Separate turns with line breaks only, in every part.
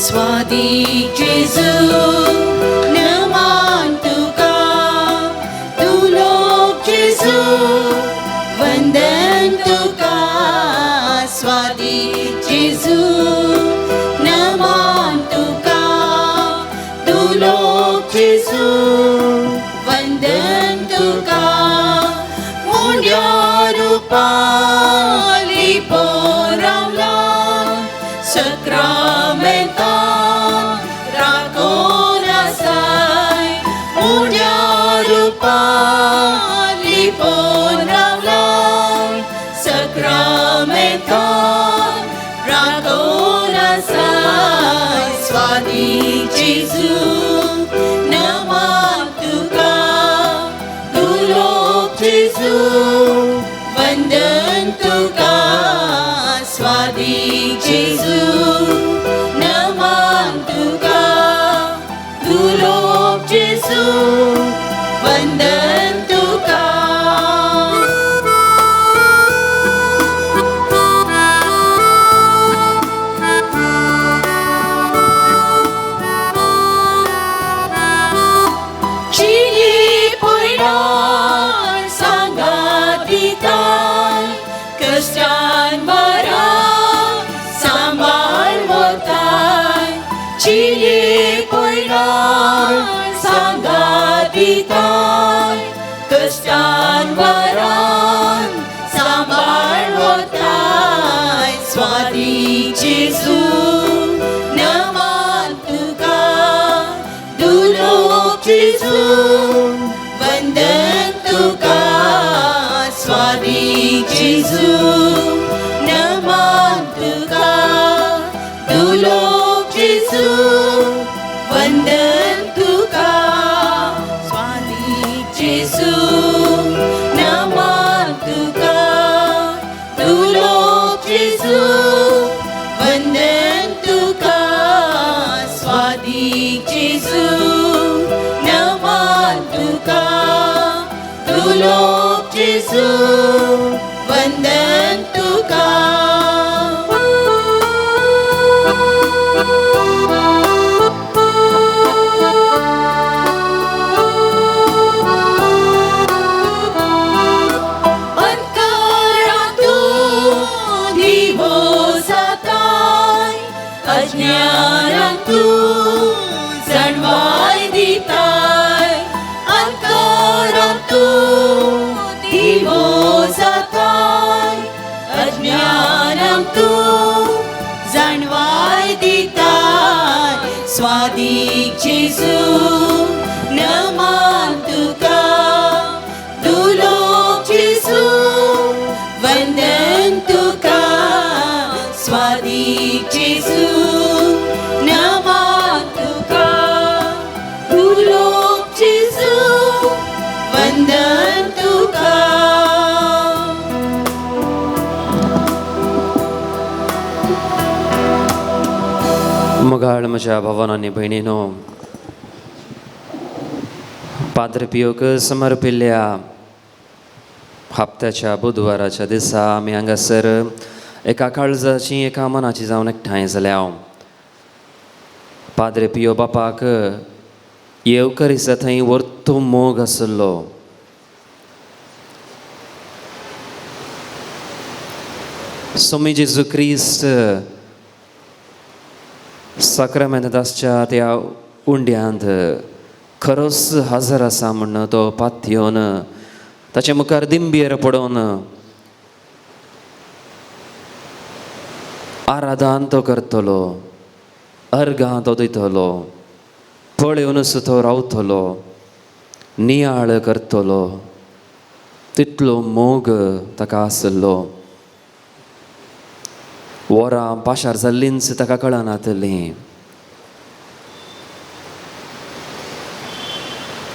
स्वादिक जेजू नमन तुका, तू लोक जेजू वंदन तुका. स्वादिक जेजू नमन तुका, तू लोक जेजू वंदन तुका. मुंड्या रूपाली पोरावला सक्रामेंता राखोन आसाय. मुंड्या रूपाली पोरावला सक्रामेंता राखोन आसाय. स्वादिक जेजू नमन तुका, तू लोक जेजू वंदन तुका. स्वादिक जेजू नमन तुका, तू लोक जेजू वंदन तुका. चिनी पयडार सांगात दिताय, कश्टान बरा सांबाळ व्हरताय. चिनी पयडार सांगात दिताय, कश्टान बरा सांबाळ व्हरताय. स्वादिक जेजू नमन तुका, तू लोक जेजू वंदन तुका. स्वादिक जेजू नमन तुका, तू लोक जेजू वंदन तुका. स्वादिक जेजू नमन तुका, तू लोक जेजू वंदन तुका. स्वादिक जेजू नमन तुका, तू लोक जेजू वंदन तुका. अंतरातून दिवो जाताय, अज्ञानातून जाणवाय दिताय. अंतरातून दिवो जाताय, अज्ञानातून जाणवाय दिताय. स्वादिक जेजू नमन तुका, तू लोक जेजू वंदन तुका. स्वादिक जेजू नमन तुका, तू लोक जेजू वंदन तुका.
मगाळ म्हज्या भावांनो आनी भयणींनो, पाद्र पियोक समर्पिल्ल्या हप्त्याच्या बुधवाराच्या दिसा आमी हांगासर एका काळजाची एका मनाची जावन एकठांय जाल्या. पाद्रे पियो बापाक येवकरीचा थंय वर्तो मोग आसलो. स्वामी जेजू क्रिस्त साक्रामेंताच्या त्या उंड्यांत खरोच हजर आसा म्हण तो पातयेवन ताचे मुखार दिंबेर पडोवन आराधन तो करतलो, अर्गां तो दितलो, पळयोवन तो रावतलो, नियाळ करतलो. तितलो मोग ताका आसलो. वरां पाशार जाल्लींच ताका कळनातलीं.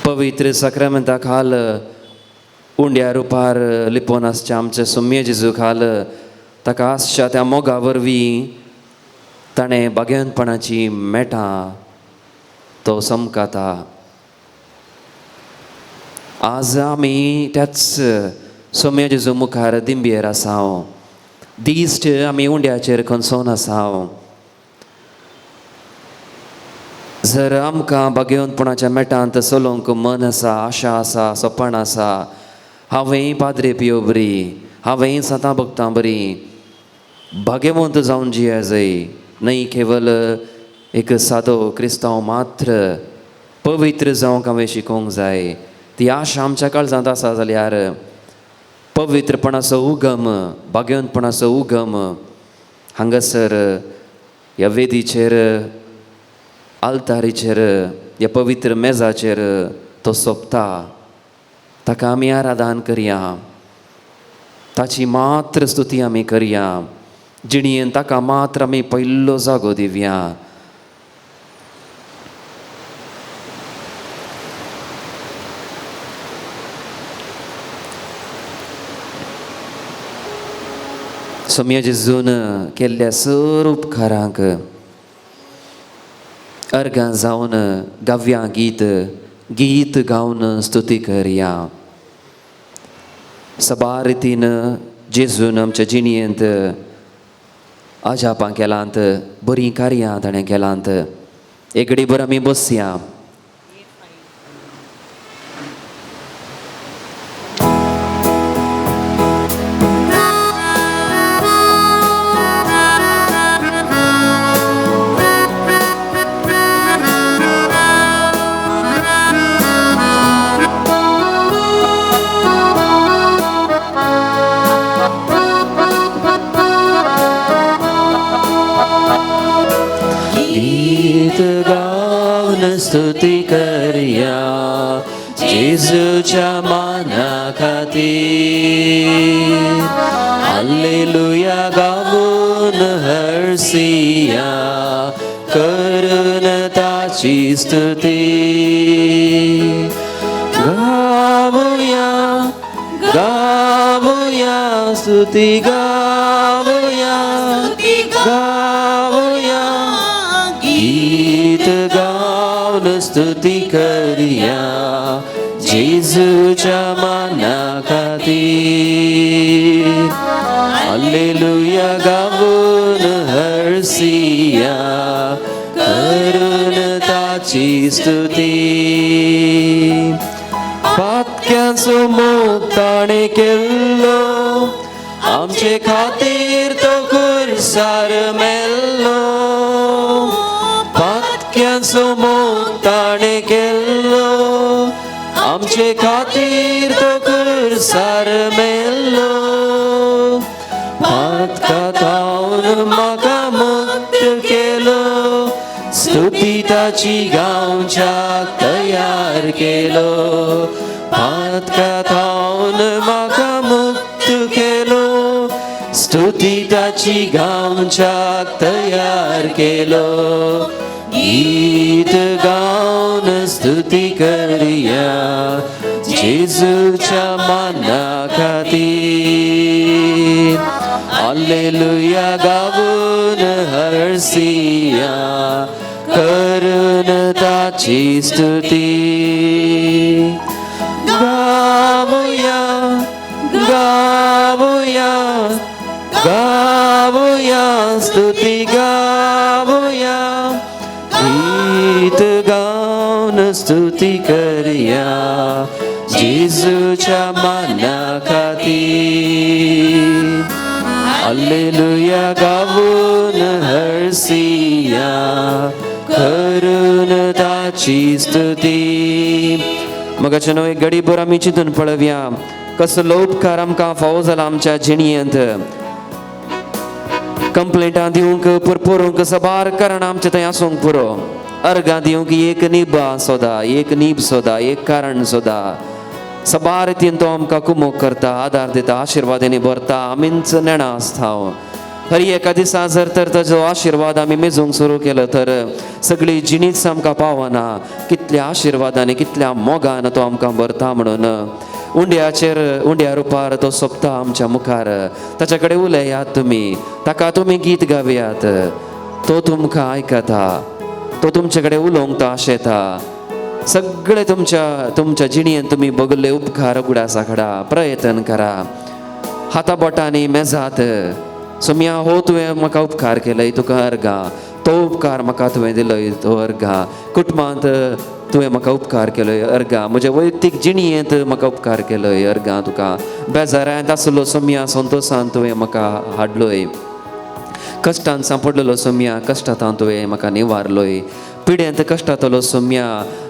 पवित्र साक्रामेंता खाल उंड्या रुपार लिपोवन आसचे आमचे सोम्य जेजू खाल ताका आसच्या त्या मोगा वरवीं ताणें बागेवनपणाची मेटां तो समकाता. आज आमी त्याच सोम्य जेजू मुखार दिंबेर आसाव. दिश्ट आमी उंड्याचेर खंचोन आसाव. जर आमकां बागेवंतपणाच्या मेटांत चलोवंक मन आसा, आशा आसा, सोपण आसा, हांवें पाद्रे पियो बरी, हांवें सतां भक्तां बरी भाग्यवंत जावन जिया जाय, न्हय केवल एक सादो क्रिस्तांव मात्र पवित्र जावंक हांवें शिकोवंक जाय. ती आशा आमच्या काळजांत आसा जाल्यार पवित्रपणाचो उगम, भाग्यवंतपणाचो उगम हांगासर ह्या वेदीचेर, आल्तारीचेर, ह्या पवित्र मेजाचेर तो सोंपता. ताका आमी आराधन करया, ताची मात्र स्तुती आमी करया, जिणयेन ताका मात्र आमी पयलो जागो दिवया. सोम्या जेजून केल्ल्या सर उपकारांक अर्गां जावन गाव्या गीत गावन स्तुती करया. सबार रितीन जेजून आमच्या जिणयेंत आजापां केलांत, बरीं कार्यां ताणें केलांत. एक घडी भर आमी बसया. गीत गावन स्तुती करया जेजूच्या माना खातीर. हालेलुया गावून हरसिया करून ताची स्तुती. गावया गावया स्तुती गावया गावया गीत गावन स्तुती करया जेजूच्या माना खातीर. हालेलुया गावून हरसिया करून ताची स्तुती. पातक्यांचो मोग ताणें केल्लो, आमचे खातीर तो खुर्सार मेल्लो. पातक्यांचो मोग ताणें केल्लो, आमचे खातीर तो खुर्सार मेल्लो. पातकां थावन म्हाका मुक्त केलो, स्तुती ताची गावच्याक तयार केलो. पातकां थावन म्हाका मुक्त केलो, स्तुती ताची गावच्याक तयार केलो. गीत गावन स्तुती करया जेजूच्या माना खातीर. हालेलुया गावून हरसिया करून ताची स्तुती. गावया गावया गावया स्तुती गावया. गीत गावन स्तुती करया जेजूच्या माना खातीर. हालेलुया गावून हरसिया करून ताची स्तुती. मगाच्यान एक घडी भर आमी चिंतून पळोवया कसलो उपकार आमकां फावो जाला आमच्या जिणयेंत. कंप्लेंटां दिवंक परपोरूंक सबार कारण आमचे थंय आसूंक पुरो. अर्गां दिवंक एक निबा सोदा, एक नीब सोदा, एक कारण सोदा. सबार रितीन तो आमकां कुमोग करता, आदार दिता, आशिर्वादांनी भरता. आमीच नेणा आसता. हरी एका दिसा जर तर ताजो आशिर्वाद आमी मेजूंक सुरू केलो तर सगळी जिणीच आमकां पावना. कितल्या आशिर्वादांनी कितल्या मोगान तो आमकां भरता म्हणून उंड्या रुपार तो सोंपता आमच्या मुखार. ताचे कडेन उलयात तुमी, ताका तुमी गीत गावयात. तो तुमकां आयकता, तो तुमचे कडेन उलोवंक तो आशेता. सगळे तुमच्या जिणयेंत तुमी बगल्ले उपकार उगडास आंखडा, प्रयत्न करा. हाता बोटांनी मेजात सोम्या हो तुवें म्हाका उपकार केलय तुका अर्गा तो उपकार म्हाका तुवें दिलोय तो अर्गा कुटुंबांत तुवें म्हाका उपकार केलोय अर्गा म्हज्या वैयक्तीक जिणयेंत म्हाका उपकार केलोय अर्गा तुका बेजारांत आसलो सोम्या संतोशान तुवें म्हाका हाडलोय कश्टांत सांपडलेलो सोम्या कश्टांत तुवें म्हाका निवारलोय पिड्यांत कश्टांतलो सोम्या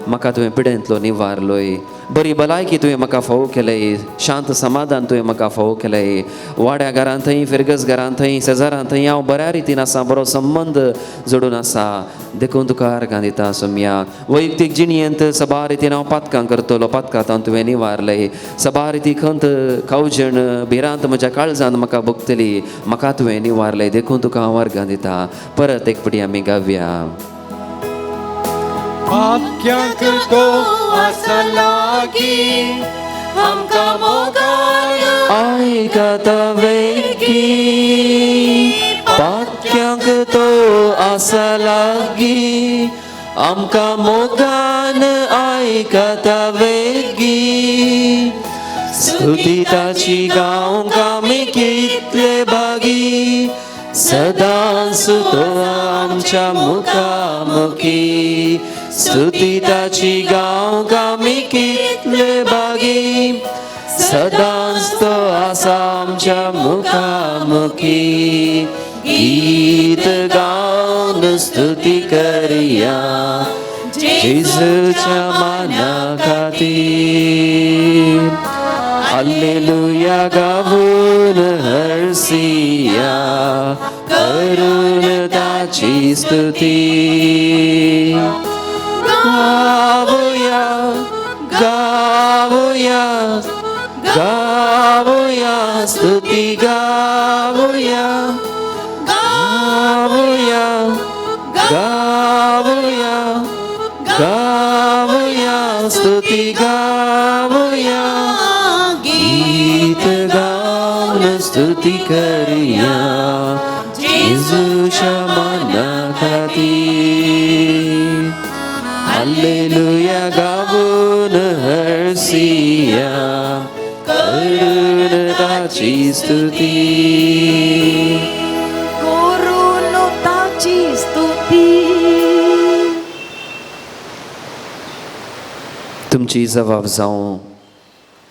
म्हाका तुवें पिड्यांतलो निवारलोय बरी भलायकी तुवें म्हाका फोव केलय शांत समाधान तुवें म्हाका फोव केलय वाड्या घरांतय फिरगस घरांतय शेजारांतय हांव बऱ्या रितीन आसा बरो संबंद जोडून आसा देखून तुका अर्गां दिता सोम्या वैयक्तीक जिणयेंत सबा रितीन हांव पातकां करतलो पातकां तुवें निवारलय सबा रिती खंत कावजण भिरांत म्हज्या काळजांत म्हाका भोगतली म्हाका तुवें निवारलय देखून तुका हांव अर्गां दिता परत एक पटी आमी गावया
वाक्यांक तो आसा लागी
आमकां मोगान
आयकता वेगी वाक्यांक तो आसा लागी आमकां मोगान आयकता वेगी स्तुती ताची गावंक आमी कितले बागी सदांच तो आमच्या मुखामुखी स्तुती ताची गावंक आमी कितले बागी सदांच तो आसा आमच्या मुखामुखी गीत गावन स्तुती करया जेजूच्या माना खातीर हालेलुया गावून हरसिया करून ताची स्तुती गावया गावया गावया स्तुती गावया गावया गावया गावया स्तुती गावया गीत गावन स्तुती करया जेजूच्या माना खातीर हालेलुया गावून हरसिया करून ताची स्तुती
करून ताची स्तुती
तुमची जबाब जावं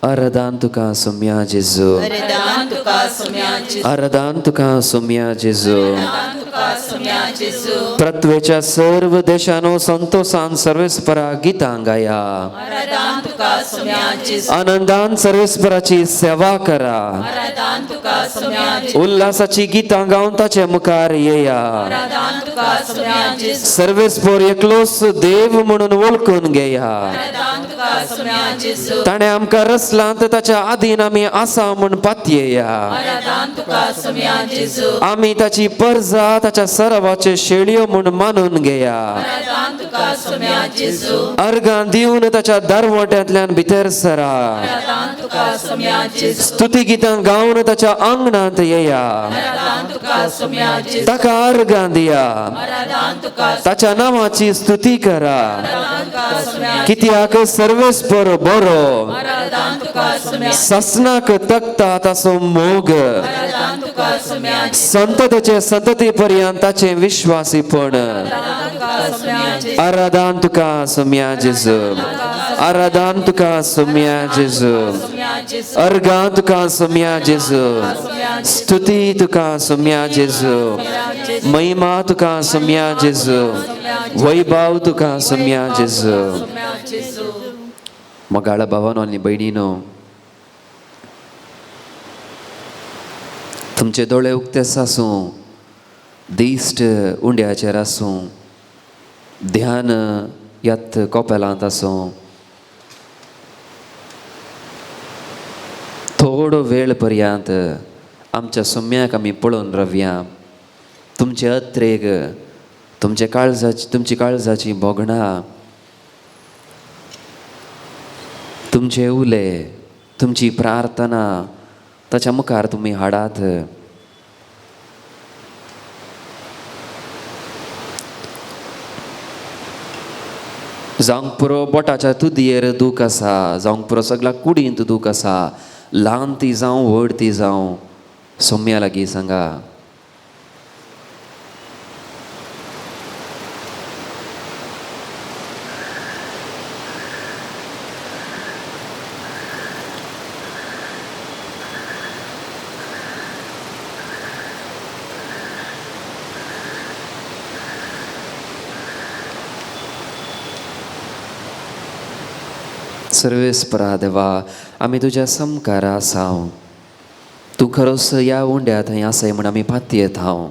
आराधन तुका सोम्या जेजू
वरदान तुका सोम्या जेजू
आराधन तुका सोम्या जेजू
वरदान तुका सोम्या जेजू
पृथ्वेच्या सर्व देशानो संतोषान सर्वेस्परा गितां गाया
वरदान तुका सोम्या जेजू
आनंदान सर्वेस्पराची सेवा करा
वरदान तुका सोम्या जेजू
उल्हासाची गितां गावन ताचे मुखार येया
वरदान तुका सोम्या जेजू
सर्वेस्पर एकलोच देव म्हणून वळखून घेया
वरदान तुका सोम्या जेजू
ताणे आमकां रचलांत ताच्या आधीन आमी आसा म्हूण पातयेया
वरदान तुका सोम्या जेजू
आमी ताची परजा ताच्या सरावाचे शेळयो म्हूण मानून घेया
वरदान तुका सोम्या जेजू
अर्गां दिवन ताच्या दारवट्यांतल्यान भितर सरा
वरदान तुका सोम्या जेजू
स्तुती गितां गावन ताच्या आंगणांत येया
वरदान तुका सोम्या जेजू
ताका अर्गां दिया
वरदान तुका
ताच्या नांवाची स्तुती करा
वरदान तुका सोम्या
कित्याक सर्वेस्पर बरो
वरदान तुका सोम्या
ससनाक तकता ताचो मोग
वरदान तुका सोम्या
संततेचे संतती पर्यंत ताचे विश्वासीपण आराधन तुका सोम्या जेजू आराधन तुका सोम्या जेजू अर्गां तुका सोम्या जेजू स्तुती तुका सोम्या जेजू महिमा तुका सोम्या जेजू वैभव तुका सोम्या जेजू मोगाळ भावानो आनी भयणीनो तुमचे दोळे उक्तेच आसूं दिश्ट उंड्याचेर आसूं ध्यान यात कोपेलांत आसूं थोडो वेळ पर्यंत आमच्या सोम्याक आमी पळोवन रावया तुमचे अत्रेक तुमची काळजाची बोगणां तुमचे उले तुमची प्रार्थना ताच्या मुखार तुमी हाडात जावंक पुरो बोटाच्या तुदयेर दूख आसा जावंक पुरो सगळ्या कुडींत दूख आसा ल्हान ती जावं व्हड ती जावं सोम्या लागीं सांगा सर्वेस्परा देवा, आमी तुज्या समकार आसांव. तूं खरोच ह्या उंड्या थंय आसाय म्हण आमी पाती येता हांव.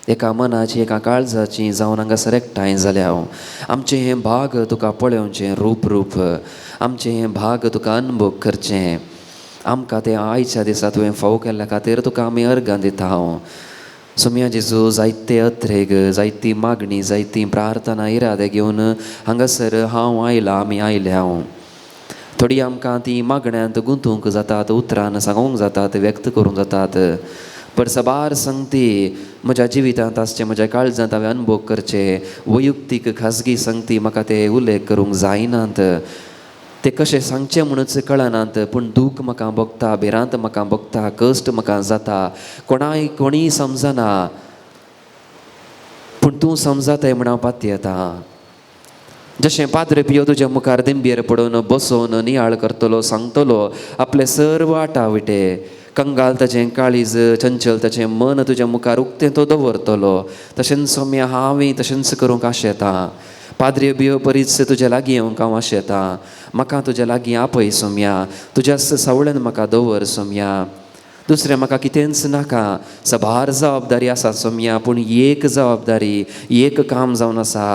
एका मनाची एका काळजाची जावन हांगासर एकठांय जाल्या हांव. आमचें हें भाग तुका पळोवचें रूप आमचें हें भाग तुका अनुभव करचें. आमकां तें आयच्या दिसा तुवें फावो केल्ल्या खातीर तुका आमी अर्गां दिता हांव. सोम्या जेजू, जायते अत्रेग, जायती मागणी, जायती प्रार्थना इरादे घेवन हांगासर हांव आयलां, आमी आयले हांव. थोडी आमकां ती मागण्यांत गुंतूंक जातात, उतरान सांगूंक जातात, व्यक्त करूंक जातात. पर सबार संगती म्हज्या जिवितांत आसचे, म्हज्या काळजांत हांवें अनुभव करचे. वैयक्तीक खाजगी संगती म्हाका ते उल्लेख करूंक जायनात. ते कशें सांगचें म्हणूच कळनात. पूण दूख म्हाका भोगता, भिरांत म्हाका भोगता, कश्ट म्हाका जाता. कोणीय समजना, पूण तूं समजाताय म्हण हांव पाती येता. जशें पाद्रे पियो तुज्या मुखार दिंबेर पडोवन बसोवन नियाळ करतलो, सांगतलो आपले सर्व आटाविटे. कंगाल ताचें काळीज, चंचल ताचें मन तुज्या मुखार उक्तें तो दवरतलो. तशेंच सोम्या हांवें तशेंच करूंक आशेता. पाद्रे बियो बरीच तुज्या लागीं येवंक हांव आशेता. म्हाका तुज्या लागीं आपय सोम्या. तुज्याच सावळेन म्हाका दवर सोम्या. दुसरें म्हाका कितेंच नाका. सबार जबाबदारी आसा सोम्या, पूण एक जबाबदारी, एक काम जावन आसा.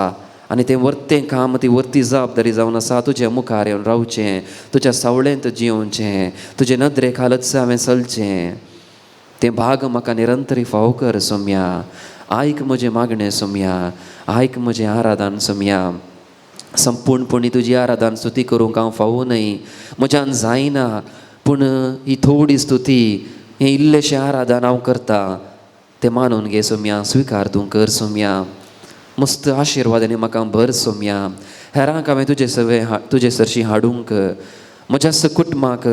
आनी तें वर्तें काम, ती वर्ती जबाबदारी जावन आसा. तुज्या मुखार येवन रावचें, तुज्या सावळेंत जियोवचें, तुजे नदरे खालच हांवें चलचें. तें भाग म्हाका निरंतरी फावो कर सोम्या. आयक म्हजें मागणें सोम्या, आयक म्हजें आराधन सोम्या. संपूर्णपणी तुजी आराधन स्तुती करूंक हांव फावो न्हय, म्हज्यान जायना. पूण ही थोडी स्तुती, हें इल्लेशें आराधन हांव करता. तें मानून घे सोम्या, स्विकार तूं कर सोम्या. मस्त आशिर्वादांनी म्हाका भर सोम्या. हेरांक हांवें तुजे सरशी हाडूंक, म्हज्या कुटुंबाक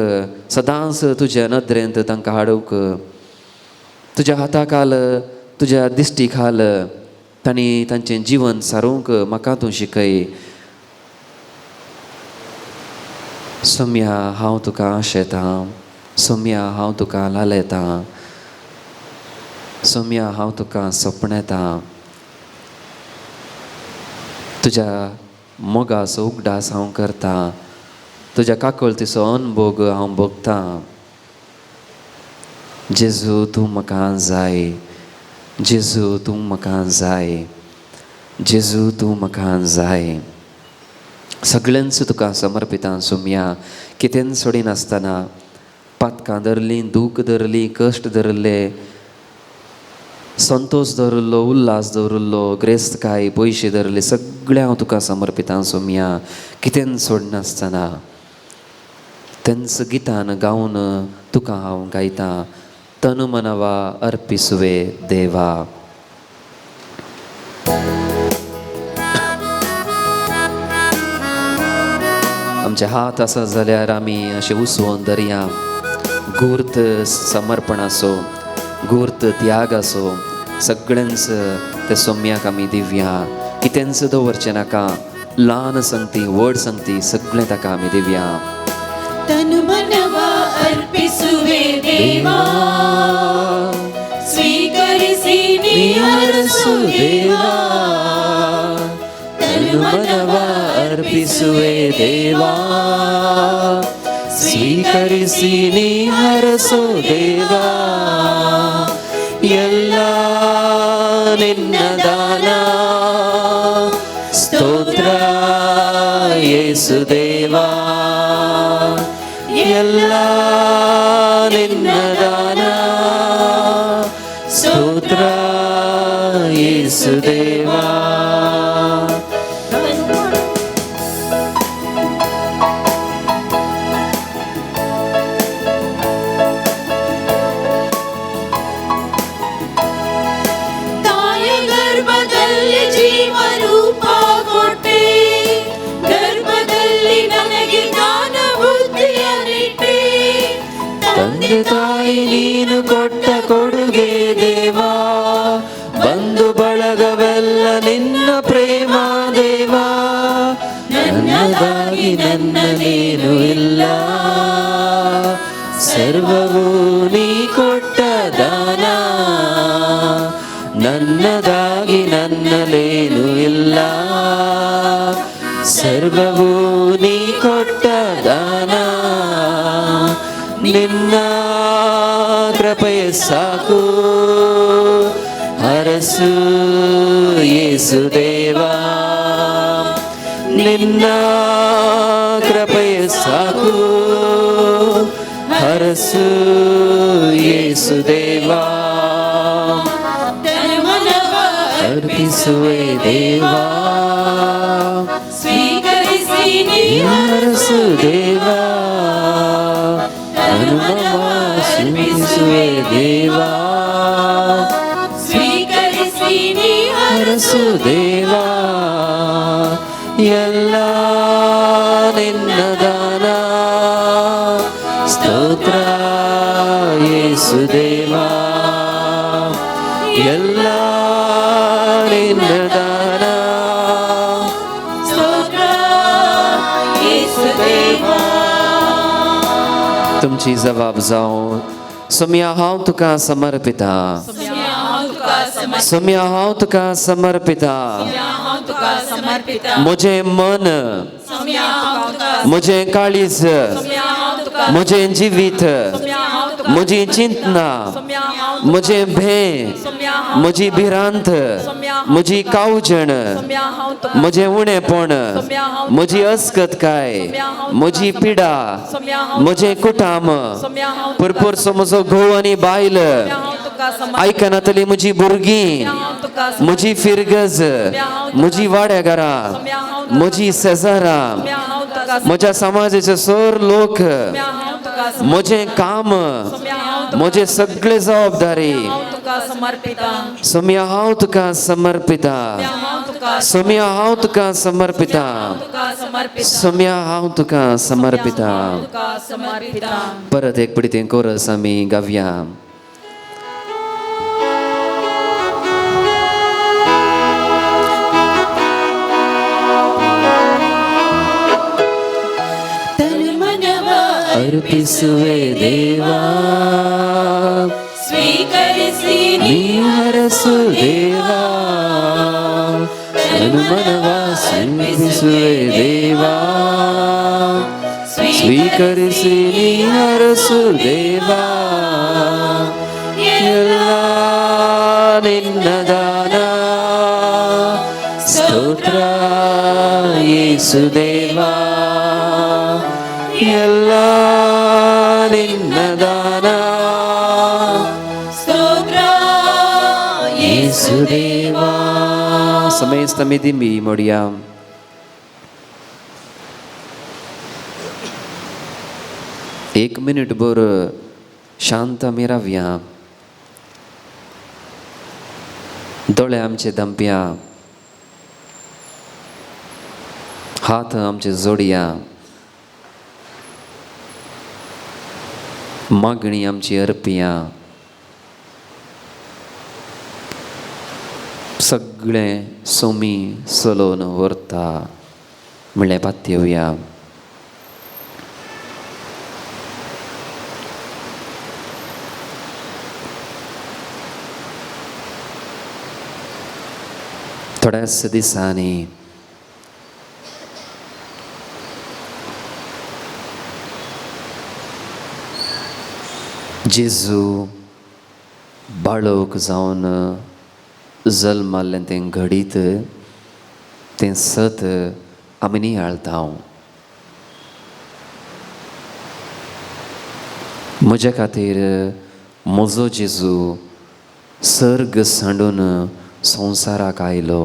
सदांच तुज्या नदरेंत तांकां हाडूंक. तुज्या हाता खाल, तुज्या दिश्टी खाल तांणी तांचें जिवन सारूंक म्हाका तूं शिकय. सोम्या हांव तुका आशेतां, सोम्या हांव तुका लालयतां, सोम्या हांव तुका सपणेतां. तुज्या मोगाचो उगडास हांव करता. तुज्या काकळतीचो अनुभोग हांव भोगतां. जेजू तूं म्हाका जाय, जेजू तूं म्हाका जाय, जेजू तूं म्हाका जाय. सगळ्यांच तुका समर्पितां सोम्या. कितें सोडिनासतना, पातकां धरलीं, दूख धरलीं, कश्ट धरले, संतोष धरलो, उल्हास धरलो, ग्रेस्तकाय, पयशे धरले, सगळें हांव तुका समर्पितां सोम्या. कितें सोडनासतना तेंच गितान गावन तुका हांव गायतां. तनु मनवा अर्पिसुवे देवा. आमचे हात आसा जाल्यार आमी अशें उसवोन धरया. गुर्त समर्पण आसो, गुर्त त्याग असो, सगळ्यांच ते सोम्याक आमी दिवया. कितेंच दवरचें नाका. ल्हान संगती, व्हड संगती, सगळें ताका आमी दिवया.
तनु मनवा अर्पिसुवे देवा, स्वीकरिसी निहरसु देवा.
तनु मनवा अर्पिसुवे देवा, ಸ್ವೀಕರಿಸಿ ನೀ ಹರಸೋ ದೇವಾ. ಎಲ್ಲ ನಿನ್ನ ದಾನ ಸ್ತೋತ್ರ ಯೇಸು ದೇವಾ. ಎಲ್ಲ ನಿನ್ನ ದಾನ ಸ್ತೋತ್ರ ಯೇಸು ದೇವಾ. ತಂದೆ ತಾಯಿ ನೀನು ಕೊಟ್ಟ ಕೊಡುಗೆ ದೇವಾ, ಬಂಧು ಬಳಗವೆಲ್ಲ ನಿನ್ನ ಪ್ರೇಮ ದೇವಾ. ನನ್ನದಾಗಿ ನನ್ನದೇನು ಇಲ್ಲ, ಸರ್ವವೂ ನೀ ಕೊಟ್ಟ ದಾನ. ನನ್ನದಾಗಿ ನನ್ನದೇನು ಇಲ್ಲ, ಸರ್ವವೂ ನೀ ಕೊಟ್ಟ ದಾನ. ನಿನ್ನ ಕೃಪೆಯ ಸಾಕು ಹರಸು ಯೇಸುದೇವಾ ನಿನ್ನ ಕೃಪೆಯ ಸಾಕು ಹರಸು ಯೇಸುದೇವಾ
ತನುಮನವ
ಅರ್ಪಿಸುವೆ ದೇವಾ
ಸ್ವೀಕರಿಸಿ ನೀ
ಹರಸು ದೇವಾ ತನುಮನವ ಅರ್ಪಿಸುವೆ ದೇವಾ
ಸ್ವೀಕರಿಸಿ ನೀ
ಹರಸು ದೇವಾ ಎಲ್ಲ ನಿನ್ನ ದಾನ ಸ್ತೋತ್ರ ಯೇಸುದೇವಾ ಎಲ್ಲ ನಿನ್ನ ದಾನ
ಸ್ತೋತ್ರ ಯೇಸುದೇವಾ
तुमची जबाब जाओ सुम्या हांव तुका समर्पिता सुम्या हांव तुका समर्पिता मुझे मन मुझे काळीज मुझे जिवीत मुझी चिंतना मुझे भय मुझी भिरांत मुझी कावजण मुझे उणेपण मुझी अस्कतकाय मुझी पिडा मुझे कुटाम भरपूर समजो घोव आनी बायल आयकनातली मुजी भुरगीं मुजी फिरगज मुजी वाड्यागारां मुजी शेजारां म्हज्या समाजाचे सर लोक म्हजें काम म्हजे सगळे जबाबदारी सोम्या हांव तुका समर्पिता सोम्या हांव तुका समर्पिता सोम्या हांव तुका समर्पिता परत एक पिडी कोरस आमी गावया अर्पिसुवे देवा
ಸ್ವೀಕರಿಸಿ
ನೀ ಹರಸು ದೇವಾ ತನುಮನವ ಸಮರ್ಪಿಸುವೆ ದೇವಾ ಸ್ವೀಕರಿಸಿ ನೀ ಹರಸು ದೇವಾ ಎಲ್ಲ ನಿನ್ನ ದಾನ ಸ್ತೋತ್ರ ಯೇಸುದೇವಾ ಎಲ್ಲ ನಿನ್ನ ದಾನ
ಸ್ತೋತ್ರ
ಯೇಸುದೇವಾ ಸಮಯಸ್ತಮಿತಿ ಮೀ ಮೊಡಿಯ एक मिनिट भर शांत आमी रावया दोळे आमचे दंपया हात आमचे जोडया मागणी आमची अर्पिया सगळे सोमी सलोन व्हरता म्हणलें पातयेवया थोड्याच दिसांनी जेजू बाळोक जावन जल्माल्लें तें घडीत तें सत आमी नियाळता म्हजे खातीर म्हजो जेजू सर्ग सांडून संवसाराक आयलो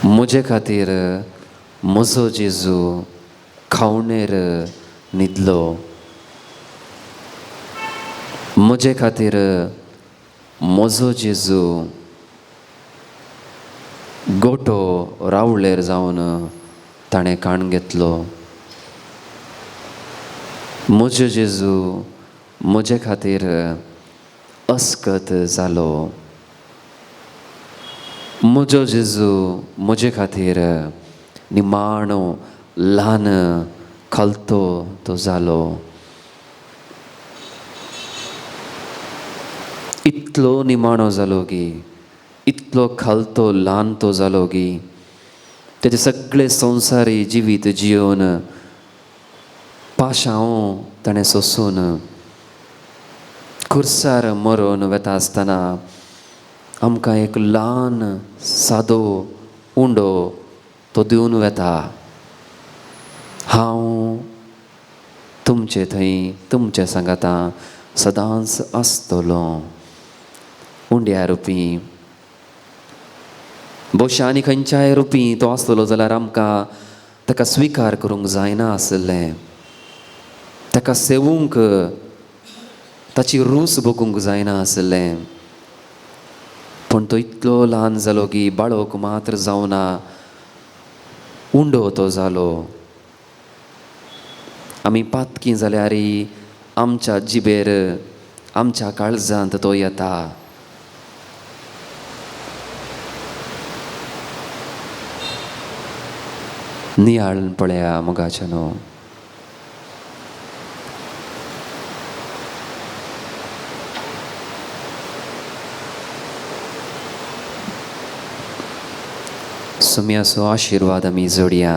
म्हजे खातीर म्हजो जेजू खावणेर न्हिदलो म्हजे खातीर म्हजो जेजू गोठो रावळेर जावन ताणें काण घेतलो म्हजो जेजू म्हजे खातीर अस्कत जालो म्हजो जेजू म्हजे खातीर निमाणो ल्हान खलतो तो जालो इतलो निमाणो जालो की इतलो खालतो ल्हान तो जालो की तेजे सगळे संवसारी जिवीत जियोन पाशांव ताणें सोंसून खुर्सार मरून वेता आसतना आमकां एक ल्हान सादो उंडो तो दिवन वेता. हांव तुमचे थंय तुमच्या सांगाता सदांच आसतलो. उंड्या रुपी बोशा आनी खंयच्याय रुपी तो आसतलो जाल्यार आमकां ताका स्विकार करूंक जायना आसलें. ताका सेवूंक ताची रूस भोगूंक जायना आसलें. पूण तो इतलो ल्हान जालो की बाळोक मात्र जावना, उंडो तो जालो. आमी पातकी जाल्यार आमच्या जिबेर आमच्या काळजांत तो येता. नियाळून पळया मोगाच्यानो. सुम्याचो आशिर्वाद आमी जोडया.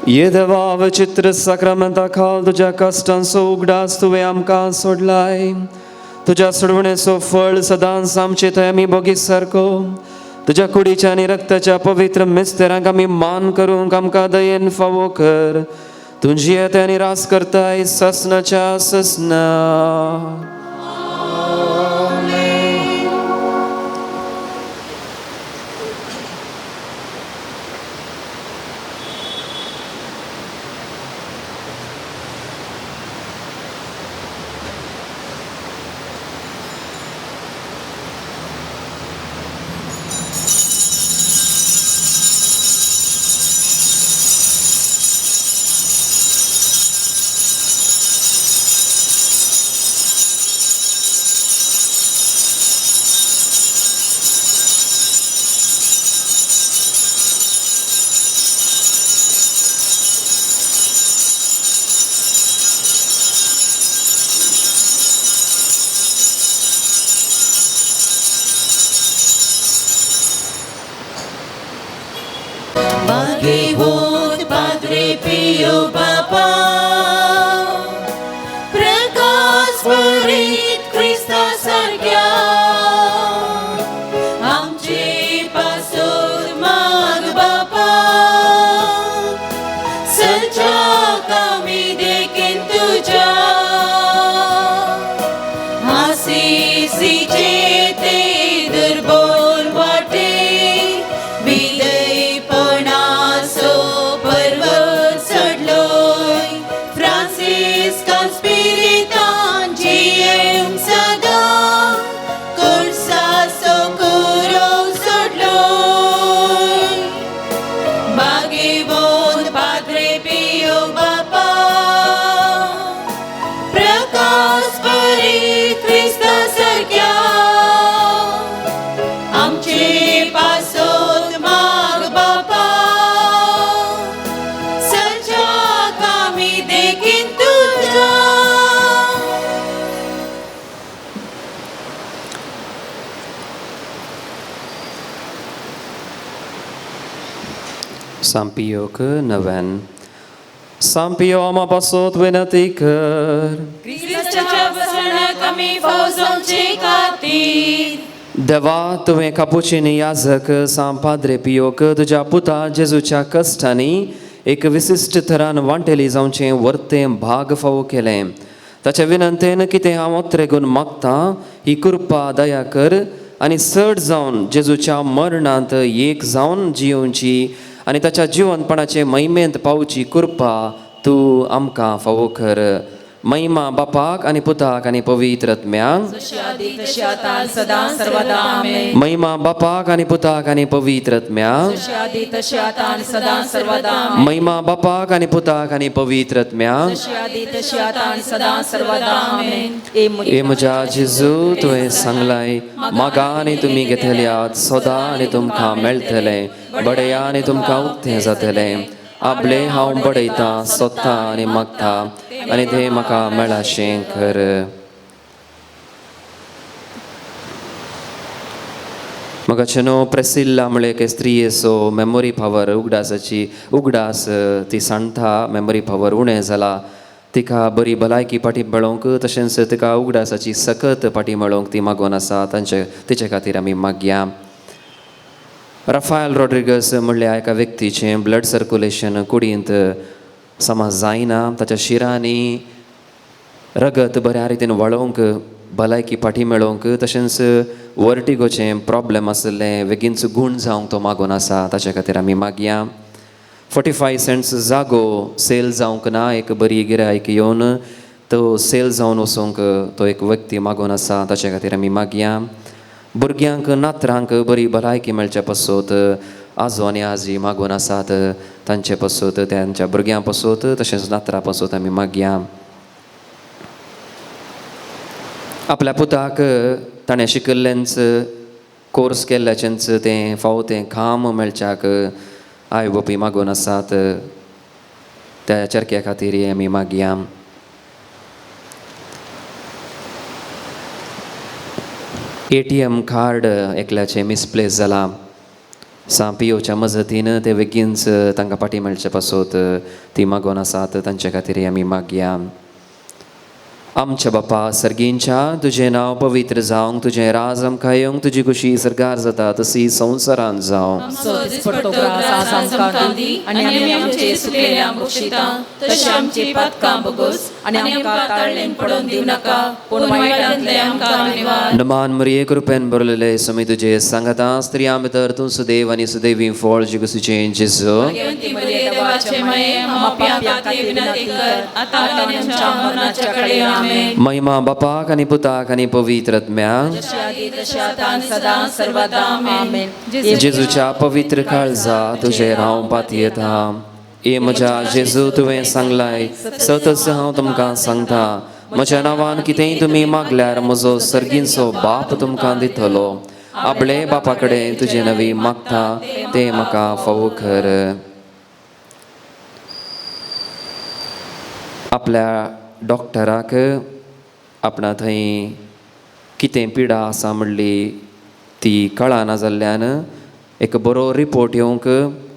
ये देवा विचित्र साक्रामेंता खाल तुझ्या कष्टांचो उगडास तुवें आमकां सोडलाय. तुझ्या सोडवणेचो फळ सदांच आमचे थंय आमी बोगी सारको. तुझ्या कुडीच्या आनी रक्ताच्या पवित्र मिस्तेरांक आमी मान करूंक आमकां दयेन फावो कर. तुझी येते आनी रास करताय ससनाच्या ससना.
Magihut Padre Pio Papa, प्रकाश भरीत ख्रिस्ता सारख्या आमचे पासून माग बापा. सच्चा आमी देखीन तुझ्या आशिषीचे ते दुर्बल वाटे विदयपणाचो पर्वत चढलो.
Sampiok नव्यान Sampio ama pasot विनंती कर
ख्रिस्ताच्या वचनाक आमी फौजोंचे खातीर
देवा तुवें कापुचिनी याजक सांव पाद्रे पियोक तुज्या पुता जेजूच्या कश्टांनी एक विशिश्ट तरान वांटेली जावचें वर्तें भाग फावो केलें ताच्या विनंतेन कितें हांव ओत्रेगून मागतां ही कृपा दया कर आनी चड जावन जेजूच्या मरणांत एक जावन जियोवची आनी ताच्या जिवंतपणाचे महिमेंत पावची कृपा तूं आमकां फावो कर महिमा बापाक आनी पुताक आनी पवित्र आत्म्याक
जशी आदी तशी आता सदा सर्वदा आमेन
महिमा बापाक आनी पुताक आनी पवित्र आत्म्याक
जशी आदी तशी आता सदा सर्वदा आमेन
महिमा बापाक आनी पुताक आनी पवित्र आत्म्याक
जशी आदी तशी आता सदा सर्वदा आमेन
ए म्हज्या जेजू तुवें सांगलाय मागा आनी तुमी घेतल्यात सोदा आनी तुमकां मेळटलें बडया आनी तुमकां उक्तें जातलें आपले हांव बडयतां सोदतां आनी मागतां आनी तें म्हाका मेळाशें कर म्हाका न्हू प्रेसिल्ला म्हळ्यार एक स्त्री सो मेमोरी पावर उगडास ती सांडटा मेमोरी पावर उणें जाला तिका बरी भलायकी पाटी मेळोवंक तशेंच तिका उगडासाची सकत पाटी मेळोवंक ती मागोवन आसा तिचे खातीर आमी मागया राफायल रॉड्रिगस म्हणल्यार एका व्यक्तीचें ब्लड सर्क्युलेशन कुडींत समज जायना ताच्या शिरांनी रगत बऱ्या रितीन वळोवंक भलायकी पाटी मेळोवंक तशेंच वर्टिगोचें प्रॉब्लेम आसलें बेगीनच गूण जावंक तो मागोवन आसा ताचे खातीर आमी मागया 45 सेंट्स जागो सेल जावंक ना एक बरी गिरायक येवन तो सेल जावन वचोंक तो एक व्यक्ती मागोवन आसा ताचे खातीर आमी मागया भुरग्यांक नातरांक बरी भलायकी मेळचे पासत आजो आनी आजी मागोवन आसात तांचे पासत तांच्या भुरग्यां पासत तशेंच नातरां पासत आमी मागया आपल्या पुताक ताणें शिकल्लेंच कोर्स केल्ल्याचेंच तें फावो तें काम मेळच्याक आवय बापूय मागोवन आसात त्या चरक्या खातीर आमी मागया ATM कार्ड एकल्याचें मिसप्लेस जाला सांपियोच्या मजतीन ते बेगीनच तांकां पाटी मेळचे पासत ती मागोवन आसात तांचे खातीर आमी मागया आमच्या बापा सर्गींच्या तुजें नांव पवित्र जावंक तुजें राज आमकां येवंक तुजी कुशी सरकार जाता तशी संवसारांत जावं
सो दिसपट्टो ग्रास आमकां दी आनी आमी आमचे सुकलेल्यांक बक्षिता तशें आमची पातकां बगोस आनी आमकां ताळणेन पडोवन दिव नाका पूण वायटांतले आमकां निवार
नमान मरिये कृपेन बरलेले समी तुजे सांगता स्त्रियां भितर तूं सुदैव आनी सुदैवी फळ जिगुसूचें जेजू
भाग्यवंती मरिये देवाचे माये आमकां पाप्यां खातीर विनंती कर आतां आनी आमच्या मरणाच्या कडेन आमेन
महिमा बापाक आनी पुताक आनी पवित्र आत्म्याक
जशी आदी तशी आता सदा सर्वदा आमेन
जेजूच्या पवित्र काळजा तुजेर हांव पातयेता ए म्हज्या जेजू तुवें सांगलाय सतस हांव तुमकां सांगता म्हज्या नांवान कितेंय तुमी मागल्यार म्हजो सर्गींचो बाप तुमकां दितलो आपले बापा कडेन तुजे नवी मागता तें म्हाका फावो कर आपल्या डॉक्टराक आपणा थंय कितें पिडा आसा म्हणली ती कळना जाल्ल्यान एक बरो रिपोर्ट येवंक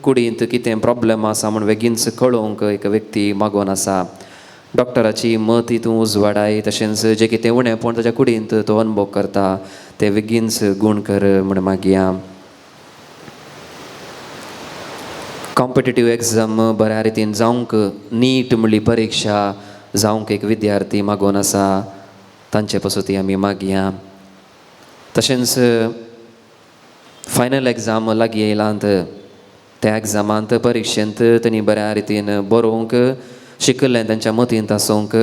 कुडींत कितें प्रॉब्लेम आसा म्हण बेगीनच कळोवंक एक व्यक्ती मागोवन आसा डॉक्टराची मत हितून उजवाडाय तशेंच जें कितें उणेंपण ताच्या कुडींत तो अनुभव करता तें बेगीनच गूण कर म्हण मागया कॉम्पिटेटीव एग्जाम बऱ्या रितीन जावंक नीट म्हणली परिक्षा जावंक एक विद्यार्थी मागोवन आसा तांचे पासत आमी मागया तशेंच फायनल एग्जाम लागीं येयलांत त्या एग्जामांत परिक्षेंत तांणी बऱ्या रितीन बरोवंक शिकल्लें तांच्या मतींत आसोवंक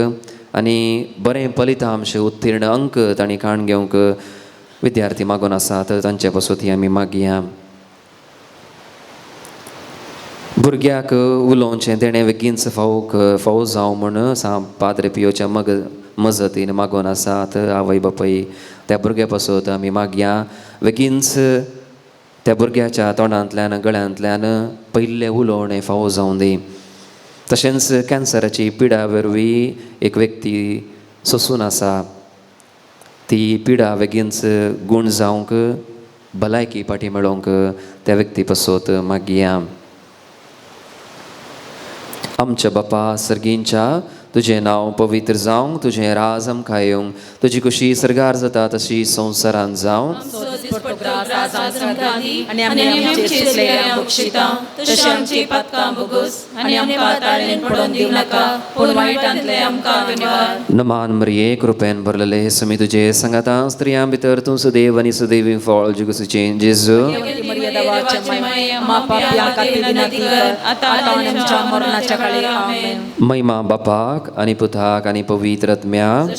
आनी बरें फलितांश उत्तीर्ण अंक तांणी काण घेवंक विद्यार्थी मागोवन आसात तांचे पासत आमी मागया भुरग्याक उलोवचें तेणें बेगीनच फावो जावं म्हण पाद्रे पियोच्या मजतीन मागोवन आसात आवय बापूय त्या भुरग्या पासत आमी मागया बेगीनच त्या भुरग्याच्या तोंडांतल्यान गळ्यांतल्यान पयलें उलोवणें फावो जावं दी तशेंच कॅन्सराची पिडा वरवीं एक व्यक्ती सोंसून आसा ती पिडा बेगीनच गूण जावंक भलायकी पाटी मेळोवंक त्या व्यक्ती पासत मागया आमच्या बापा सर्गींच्या तुझें नांव पवित्र जावं, तुझें राज आमकां येवंक, तुजी कुशी सर्गार जाता तशी संवसारांत जावं.
आनी आमी आमचे चुकलेल्यांक बक्षिता, तशें आमची पातकां बोगूस आनी आमकां ताळणेन पडोवन दिवं नाका, पूण वायटांतले आमकां विवार.
नमान मरिये कृपेन भरलेले समी तुजे संगता स्त्रियां भितर तूं सुदैव आनी सुदैवी फळ जिगुसूचें जेजू. महिमा बापाक आनी पुताक आनी पवित्र आत्म्याक.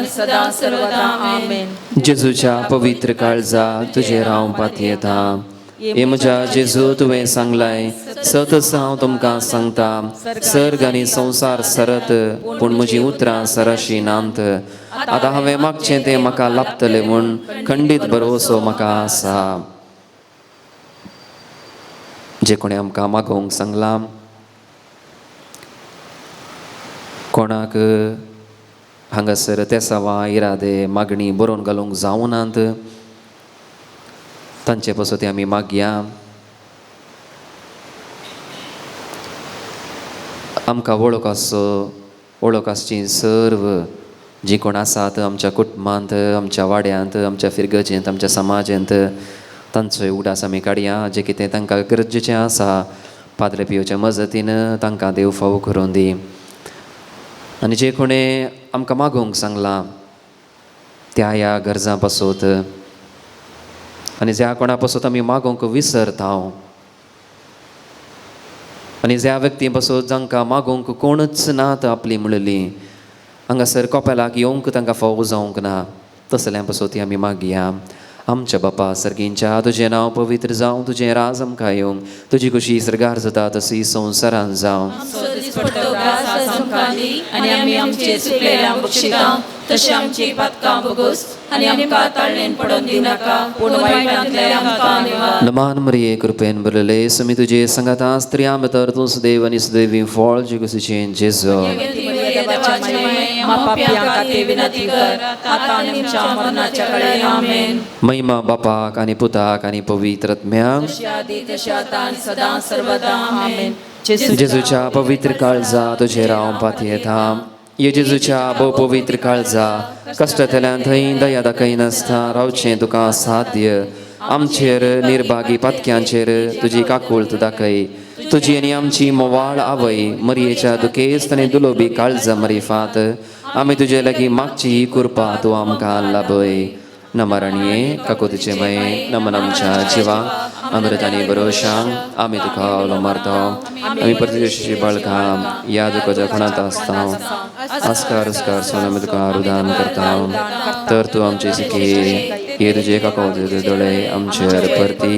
सदा सर्वदा आमेन.
जेजूच्या पवित्र काळजा तुजेर हांव पातयेता. हे म्हज्या जेजू तुवें सांगलाय, सतत हांव तुमकां सांगता, सर्ग आनी संवसार सरत पूण म्हजी उतरां सरशी नांत. आतां हांवें मागचें तें म्हाका लाभतलें म्हूण खंडीत भरवसो म्हाका आसा. जे कोणें आमकां मागोवंक सांगलां, कोणाक हांगासर तेसावां इरादे मागणी बरोवन घालूंक जावनात, तांचे पासून ते आमी मागया. आमकां वळख आसची सर्व जी कोण आसात आमच्या कुटुंबांत, आमच्या वाड्यांत, आमच्या फिरगजेंत, आमच्या समाजांत, तांचोय उडास आमी काडया. जें कितें तांकां गरजेचें आसा पाद्रे पियोच्या मजतीन तांकां देव फावो करून दी. आनी जे कोणें आमकां मागोवंक सांगलां त्या ह्या गरजां पासत आनी ज्या कोणा पासत आमी मागोवंक विसरता, आनी ज्या व्यक्ती पासत जांकां मागोवंक कोणूच नात आपली म्हणली, हांगासर कोपेलाक येवंक तांकां फावो जावंक ना, तसल्यां पासत आमी मागया. आमच्या बापा सर्गींच्या तुजें नांव पवित्र जावं, तुजें राज आमकां येवंक, तुजी कुशी सर्गार जाता तशी संवसारांत जावं.
आनी आमी आमचे चुकलेल्यांक बक्षिता, तशें आमची पातकां बोगूस आनी आमकां ताळणेन पडोवन दिवं नाका, पूण वायटांतले आमकां विवार.
नमान मरिये कृपेन भरलेले समी तुजे संगता स्त्रियां भितर तूं सुदैव आनी सुदैवी फळ जिगुसूचें जेजू. महिमा बापाक आनी पुताक आनी पवित्र आत्म्याक.
सदा सर्वदा आमेन.
जेजूच्या पवित्र काळजा तुजेर हांव पातयेता. ये जेजूच्या भोव पवित्र काळजा, कश्टांतल्यान थंय दया दाखय नासता रावचें तुका साध्य. आमचेर निर्भागी पातक्यांचेर तुजी काकूळट दाखय. तुजी आनी आमची मोवाळ आवय मरयेच्या दुखेस्त आनी दुलोबी काळजा मरिफात आमी तुजे लागीं मागची ही कृपा तूं आमकां लाभय. नमरणये काकुतीचे मये नमन आमच्या जिवाक अमृत आनी भरोशांक आमी तुका ओलो मारता. आमी परदेशी बाळकां या दुखाच्या खणांत आसता, आस्कार सोन आमी तुका रुदान करता. तर तूं आमचे सुखी हे तुजे काकोतीचे दोळे आमचेर परती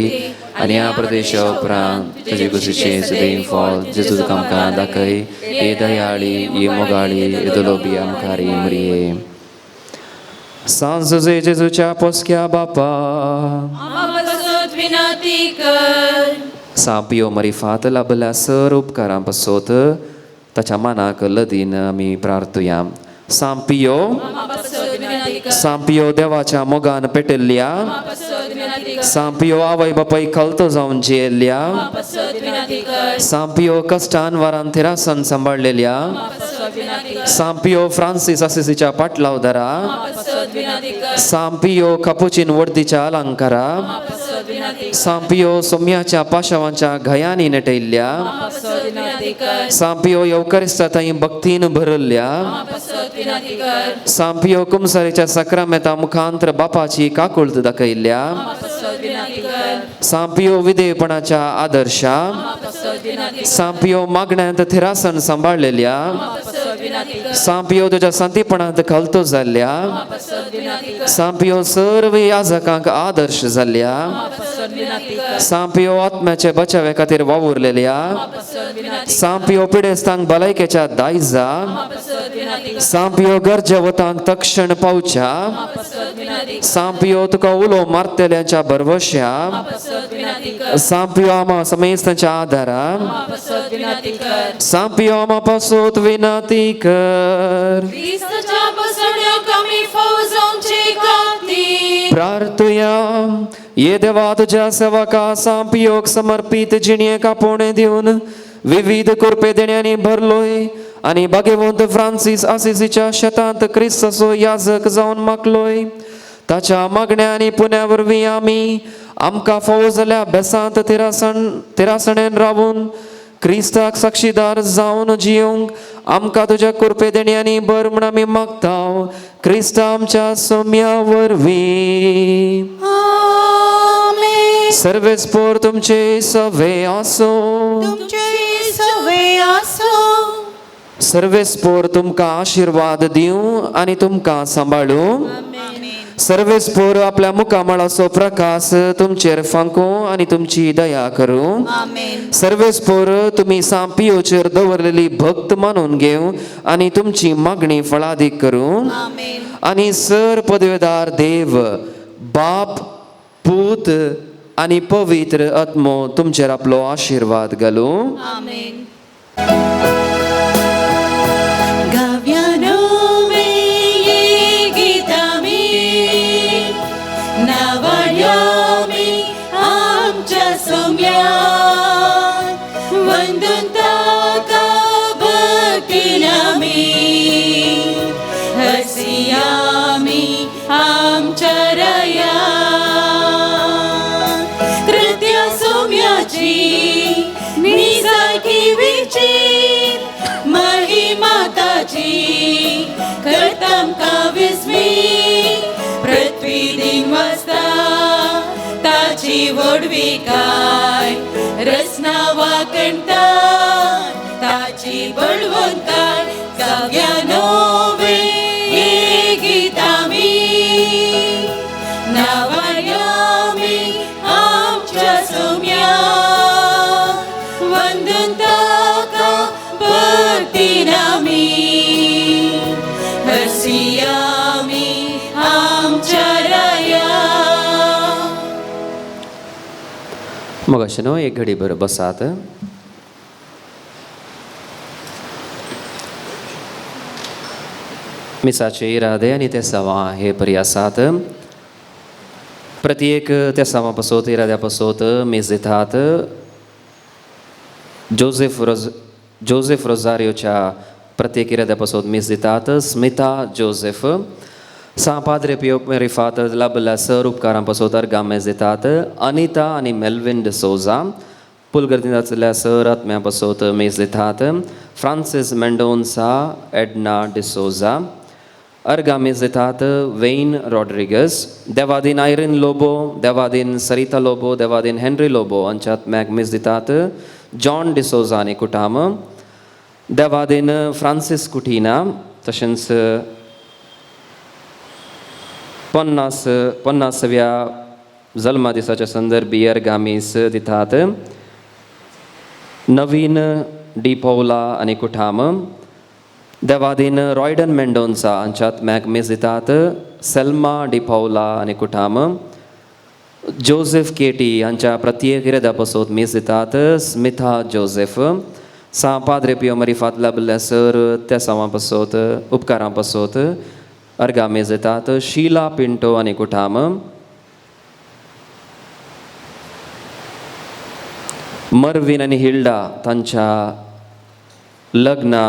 आनी ह्या प्रदेशा उपरांत तुजे कुशीचे सुदैव फळ जेजू तुका आमकां दाखय. हे दयाळी, हे मोगाळी, हे दुलोबी आमकां रे मरिये. सांज जेजूच्या पोसक्या बापा,
विनंती कर.
सापियो मरिफात लाभल्या सर उपकारां पासत ताच्या मनाक लदीन आमी प्रार्थुया. सांपियो देवाच्या मोगान पेटयल्ल्या, सांपियो आवय बापाय खलतो जावन जियेल्ल्या, सांपियो कश्टान वरान थिरासन सांबाळलेल्या, सांपियो फ्रांसीस असिसीच्या पाटलावदारा, सांपियो कापुचीन वर्दीच्या अलंकारा, सांपियो सोम्याच्या पाशवांच्या घयांनी नटयल्ल्या, सांपियो येवकारिस्ता थंय भक्तीन भरल्ल्या, सांपियो कुमसारीच्या सक्रामेता मुखांतर बापाची काकुळट दाखयल्ल्या, सांपियो विधेयपणाच्या आदर्शा, सांपियो मागण्यांत थिरासन सांबाळलेल्या, सांपियो तुझ्या संतीपणांत खलतो जाल्ल्या, सांपियो सर्व याजकांक आदर्श जाल्ल्या, सांपियो आत्म्याचे बचावे खातीर वावुरलेल्या, सांपियो पिडेस्तांक भलायकेच्या दायजा, सांपियो गरजेवतांक तक्षण पावच्या, सांपियो तुका उलो मारतेल्यांच्या भरवश्या, सांपियो आमा समेस्तांच्या आदारा, सांपियो आमा पासत विनंती कर. प्रार्थुया. ये देवा तुझ्या सेवका सांपियोक समर्पित जिणेक आपोवणें दिवन विविध कृपे देण्याने भरलोय आणि भाग्यवंत फ्रान्सिस आसिसीच्या शतांत ख्रिस्ताचो याजक जावन मागलोय. ताच्या मागण्या आनी पुण्यावरवीं आमी आमकां फावो जाल्या अभ्यासांत तेरासण्यान रावून क्रिस्ताक साक्षीदार जावन जियोंक आमकां तुज्या कृपे देण्यानी भर म्हण आमी मागता. क्रिस्ता आमच्या सोम्या वरवीं.
आमेन.
सर्वेस्पोर तुमचे सवे आसो.
तुमचे सवे आसो.
सर्वेस्पोर तुमकां आशिर्वाद दिवं आनी तुमकां सांबाळूं. सर्वेस्पोर आपल्या मुखामळाचो प्रकाश तुमचेर फांकूं आनी तुमची दया करूं.
आमेन.
सर्वेस्पोर तुमी सांपियोचेर दवरलेली भक्त मानून घेवं आनी तुमची मागणी फळादीक करूं.
आमेन.
आनी सर पदवेदार देव बाप पूत आनी पवित्र आत्मो तुमचेर आपलो आशिर्वाद घालूं.
आमेन. गाव्यानोवे ये गीतामी नावाड्यामी आमच्या सोम्यान वंदून ताका भक्तीनामी हसियामी आमच्या राया कृत्या सोम्याची निसाकी विचीर महिमा ताची करताम का विस्मी पृथ्वी दिन वाजता ताची वडवी काय रचना वाकणता ताची बळवंताय सगळ्यांनोवे ये गीतामी नावाड्यामी आमच्या सोम्या वंदन ताका भक्तीनामी हसियामी आमच्या राया.
मग अशें एक घडीभर बसात. मिसाचे इरादे आनी ते सवां हे परी आसात. प्रत्येक त्या सवां पासत इराद्या पासत मीस दितात. जोसेफ रोजारियोच्या प्रत्येक इराद्या पासत मीस दितात. स्मिता जोसेफ. सा पाद्रे पियो रिफात लाबल्या सर उपकारां पासत अर्गामेस दितात. अनिता आनी मेल्विन डिसोजा. पुलगर्दिनातल्या सर आत्म्या पासत मीस दितात. Francis Mendonca Edna D'Souza. अर्गामेस दितात वेन रॉड्रिगस. देवादीन आयरिन लोबो, देवादीन सरिता लोबो, देवादीन हेनरी लोबो हांच्या आत्म्याक मीस दितात. जॉन डिसोजा आनी कुटाम. देवादीन फ्रांसीस कुटिना. तशेंच 50व्या जल्मा दिसाच्या संदर्भी अर्गामीस दितात. नवीन डी पौला आनी कुटाम. देवादीन रॉयडन मेंडोन्सा हांच्या आत्म्याक मीस दितात. सेल्मा डी पौला आनी कुटाम. जोसेफ केटी हांच्या प्रत्येक इराद्या पासत मीस दितात. स्मिथा जोसेफ. सा पाद्रे पियो मरिफात लाबल्या सर त्या सवां पासत उपकारां पासत अर्गामेस दितात. शीला पिंटो आनी कुटाम. मर्विन आनी हिल्डा तांच्या लग्ना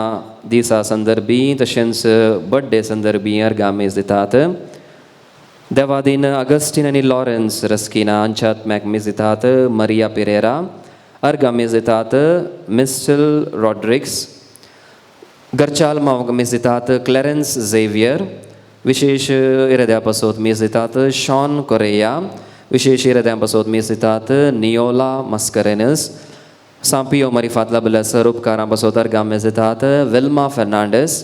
दिसा संदर्भी तशेंच बर्थडे संदर्भी अर्गामेस दितात. देवादीन अगस्टीन आनी लॉरेन्स रस्किना हांच्या आत्म्याक मीस दितात. मरिया पेरेरा. अर्गामेस दितात. मिस्टल रॉड्रिक्स. घरच्या आल्मांक मीस दितात. Clarence Xavier. विशेष इराद्या पासत मीस दितात. शॉन कोरेया. विशेष इराद्या पासत मीस दितात. नियोला मस्करेनस. सांपियो मरिफात लाबल्या सर उपकारां पासत अर्गामेस दितात. विल्मा फेर्नांडीस.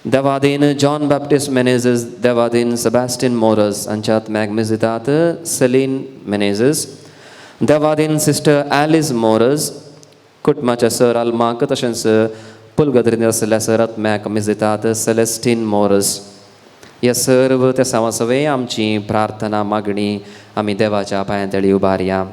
देवादीन जॉन बॅप्टिस्ट मेनेझस. देवादीन सेबॅस्टिन मोरस हांच्या आत्म्याक मीस दितात. सेलीन मेनेझस. देवादीन सिस्टर ॲलिस मोरस कुटुंबाच्या सर आल्माक तशेंच पुलगद्रीन आसलेल्या सर आत्म्याक मीस दितात. सेलेस्टीन मोरस. ह्या सर्व त्या सवां सवे आमची प्रार्थना मागणी आमी देवाच्या पांयांतळी उबारया.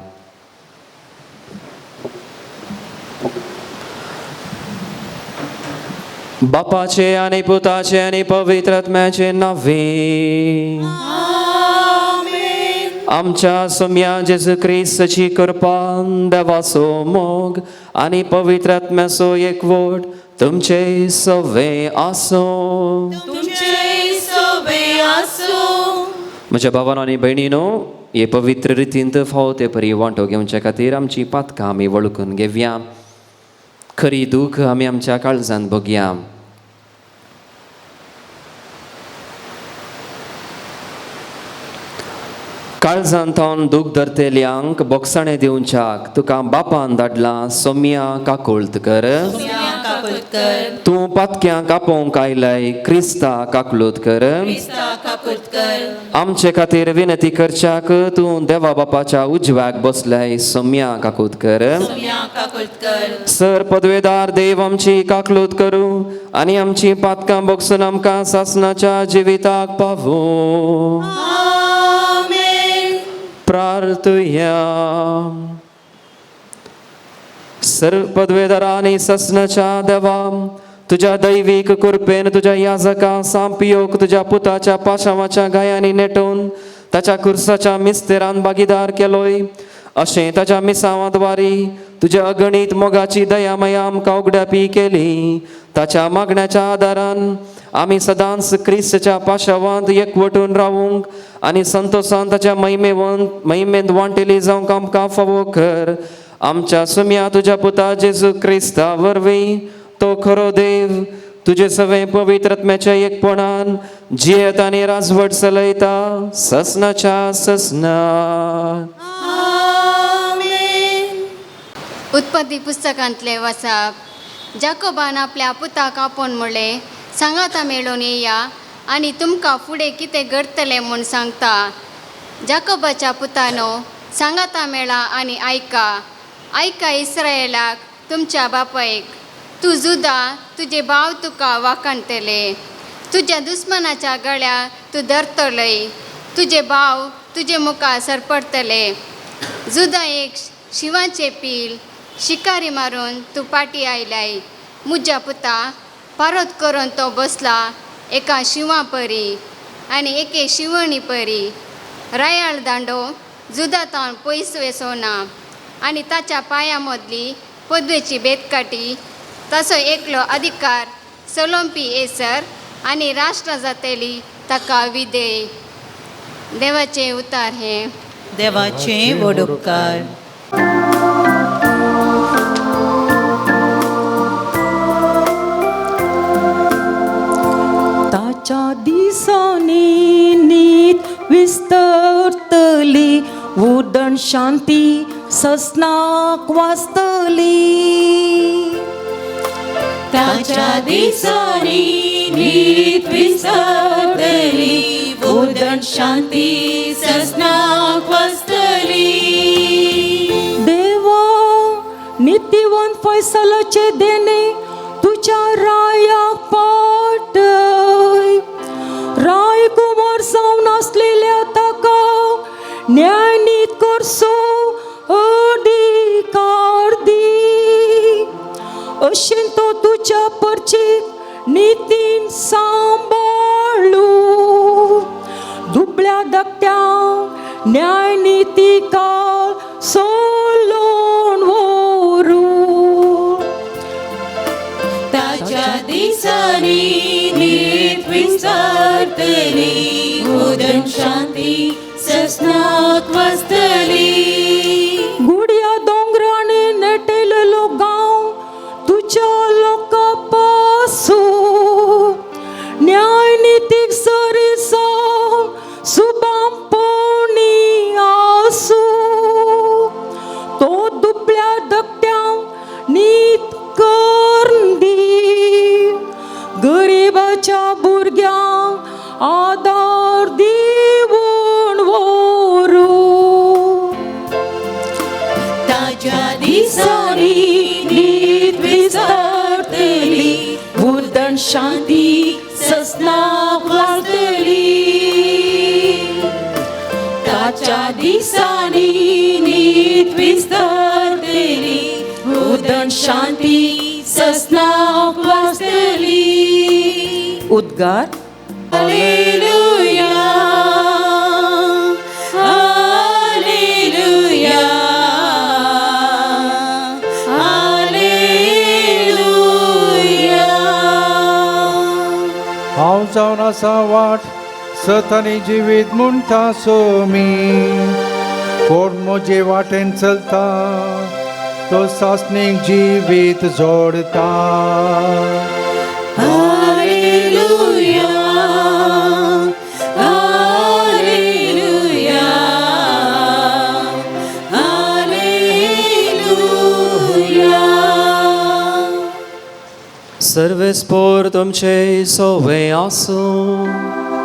बापाचे आनी पुताचे आनी पवित्र आत्म्याचे नांवे.
आमेन.
आमच्या सोम्या जेजू ख्रिस्ताची कृपा, देवाचो मोग आनी पवित्र आत्म्याचो एकवट तुमचे सवे आसो.
तुमचे सवे आसूं.
म्हज्या भावांनो आनी भयणीनो, हे पवित्र रितीन फावो ते परी वांटो घेवच्या खातीर आमची पातकां आमी वळखून घेवया. खरी दूख आमी आमच्या काळजांत भोगया. काळजांतावन दूख धरतेल्यांक बोगसाणें दिवच्याक तुका बापान धाडला सोम्या काकुळतकर.
काकुळतकर.
तूं पातक्यांक आपोवंक आयलय क्रिस्ता काकुळतकर.
क्रिस्ता काकुळतकर.
आमचे खातीर विनंती करच्याक तूं देवा बापाच्या उजव्याक बसलय सोम्या काकुळतकर.
सोम्या काकुळतकर.
सर पदवेदार देव आमची काकलूत करूं आनी आमची पातकां बोगसून आमकां सासणाच्या जिविताक पावो. प्रार्थुया. सर्व पदवेदारा आनी ससनाच्या देवा, तुझ्या दैवीक कृपेन तुझ्या याजका सांपियोक तुझ्या पुताच्या पाशावाच्या गायांनी नेटोवन ताच्या कुर्साच्या मिस्तेरान भागीदार केलोय. अशें ताच्या मिसावांद्वारी तुझ्या अगणित मोगाची दयामया आमकां उगड्यापी केली. ताच्या मागण्याच्या आदारान आमी सदांच क्रिस्ताच्या पाशावांत एकवटून रावूंक आनी संतोषान ताच्या महिमेंत वांटेली जावंक आमकां फावो कर. आमच्या सुम्या तुझ्या पुता जेजू क्रिस्ता वरवीं तो खरो देव तुजे सवे पवित्र आत्म्याच्या एकपणान जियेत आनी राजवट चलयता ससनाच्या ससना.
उत्पत्ती पुस्तकांतले वाचप. जाकोबान आपल्या पुताक आपोवन म्हणलें, सांगाता मेळून येया आनी तुमकां फुडें कितें घडटलें म्हूण सांगता. जाकोबाच्या पुतानो, सांगाता मेळा आनी आयका. आयका इस्रायेलाक, तुमच्या बापायक. तूं जुदा, तुजे भाव तुका वाखाणटले. तुज्या दुस्मनाच्या गळ्या तूं धरतलय. तुजे भाव तुजे मुखार सरपडटले. जुदा एक शिवाचे पील शिकारी मारून तूं पाटी आयलाय. म्हज्या पुता, पारोत करून तो बसला एका शिवा परी आनी एके शिवणी परी. रायाळ दांडो जुदातावन पयस वेसोना आनी ताच्या पांया मदली पदवेची बेतकाटी. ताचो एकलो अधिकार चलोवपी येसर आनी राष्ट्र जातली ताका विधेय. देवाचे उतार हे.
देवाचे वडुपकार.
ताच्या दिसांनी नीत विस्तरतली, उदंड शांती ससनाक वाचतली.
ताच्या दिसांनी नीत विस्तरतली, उदंड शांती ससनाक वाचतली.
देवा, नित्यवन फैसलाचे देणे तुझ्या रायाक पाठय. रायकुमार जावन आसलेल्या ताका न्यायनीत करचो अधिकार दी. अशें तो तुज्या परचीक नितीन सांबाळू. दुबळ्या धाकट्यांक न्याय नितिकाल सोलोन व्हरू.
ताच्या दिसांनी नीत विस्तरतली, उदंड शांती ससनाक वाचतली.
गुडिया दोंगराने नेटेलेलो गांव तुझ्या लोकां पासून न्याय नितीक सरीसा सुबांपणी आसू. तो दुबळ्या धाकट्यांक नीत करून दी. गरीबाच्या भुरग्यांक आदार दिवून व्हरू.
ताच्या दिसांनी नीत विस्तरतली, उदंड शांती ससनाक वाचतली. ताच्या दिसांनी नीत विस्तरतली, उदंड शांती ससनाक वाचतली.
उद्गार.
हालेलुया.
जावन आसा वाट सत आनी जिवीत म्हणटा सो मी कोण म्हजे वाटेन चलता तो सासणेक जिवीत जोडता
Alleluia, Alleluia, Alleluia.
सर्वे स्पोर तुमचे सोवे आसो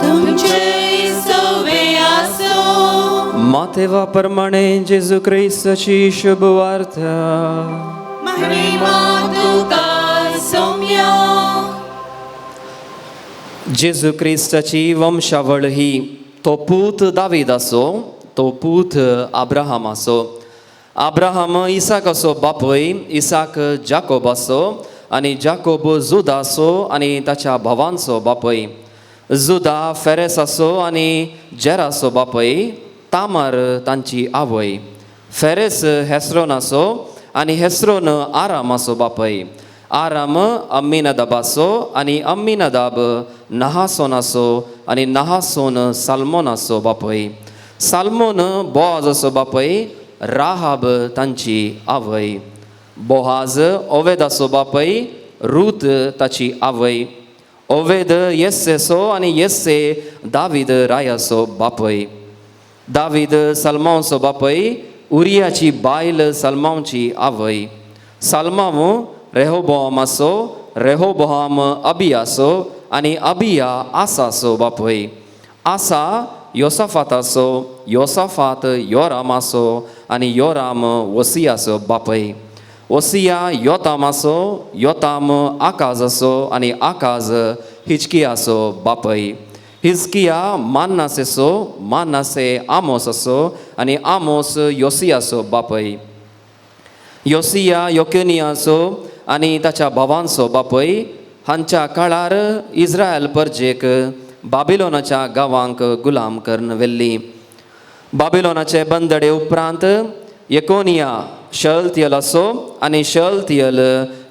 तुमचे सवे आसो
मातेवा प्रमाणे जेजू ख्रिस्ताची शुभ वार्ता
महिमा तुका सौम्या.
जेजू ख्रिस्ताची वंशावळ ही तो पूत दावीद असो तो पूत अब्राहम असो. अब्राहम इसाकाचो बापूय इसाक जाकोब असो आनी जाकोब जुदा असो आनी ताच्या भावांचो बापूय. जुदा फेरेस असो आनी जेराचो बापूय तामार तांची आवय. फेरेस हेस्रोन असो आनी हेस्रोन आराम असो बापूय. आराम अम्मीनदाब असो आनी अम्मीनदाब नहासोन असो आनी नहासोन साल्मोन असो बापूय. साल्मोन बोआज असो बापूय. राहाब तांची आवय. बोआज ओवेद असो बापूय. रूत ताची आवय. ओवेद येस्सेसो आनी येस्से दावीद रायाचो बापूय. दावीद सल्मांचो बापूय. उरियाची बायल सल्मांची आवय. सल्माव रेहोबोआम असो. रेहोबोआम अबियासो आनी अबिया आसासो बापूय. आसा योसाफातासो. योसाफात योरामासो आनी योराम वसियासो बापूय. वसिया योतामासो. योताम आकाजासो आनी आकाज हिजकियासो बापूय. हिजकिया मान्नासेसो. मान्नासे आमोस असो आनी आमोस योसियासो बापूय. योसिया योकेनियाचो आनी ताच्या भावांचो बापूय. हांच्या काळार इस्रायल परजेक बाबिलोनाच्या गांवांक गुलाम करून व्हेल्ली. बाबिलोनाचे बंदडे उपरांत येकोनिया शअल्तियल असो आनी शअल्तियल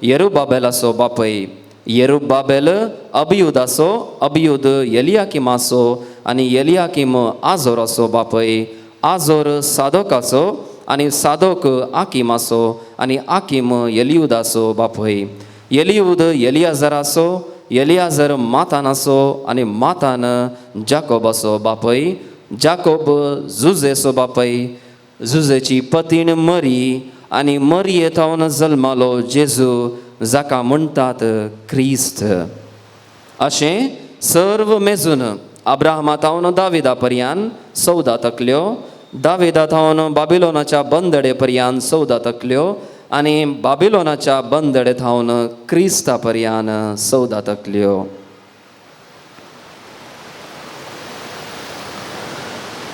येरुबाबेल असो बापूय. येरुबाबेल अबियूद असो. अबियूद एलियाकीम असो आनी एलियाकीम आजोर असो बापूय. आजोर सादोकाचो आनी सादोक आकीम असो आनी आकीम एलियूद असो बापूय. एलियूद एलियाजर असो. एलियाजर मातान असो आनी मातान जाकोब असो बापूय. जाकोब जुजेचो बापूय. जुजेची पतीण मरी आनी मरये थावन जल्मालो जेजू जाका म्हणटात क्रिस्त. अशें सर्व मेजून अब्राहमा थावन दाविदा पर्यान 14 तकल्यो. दाविदा थावन बाबिलोनाच्या बंदडे पर्यान 14 तकल्यो आनी बाबिलोनाच्या बंदडे थावन क्रिस्ता पर्यान 14 तकल्यो.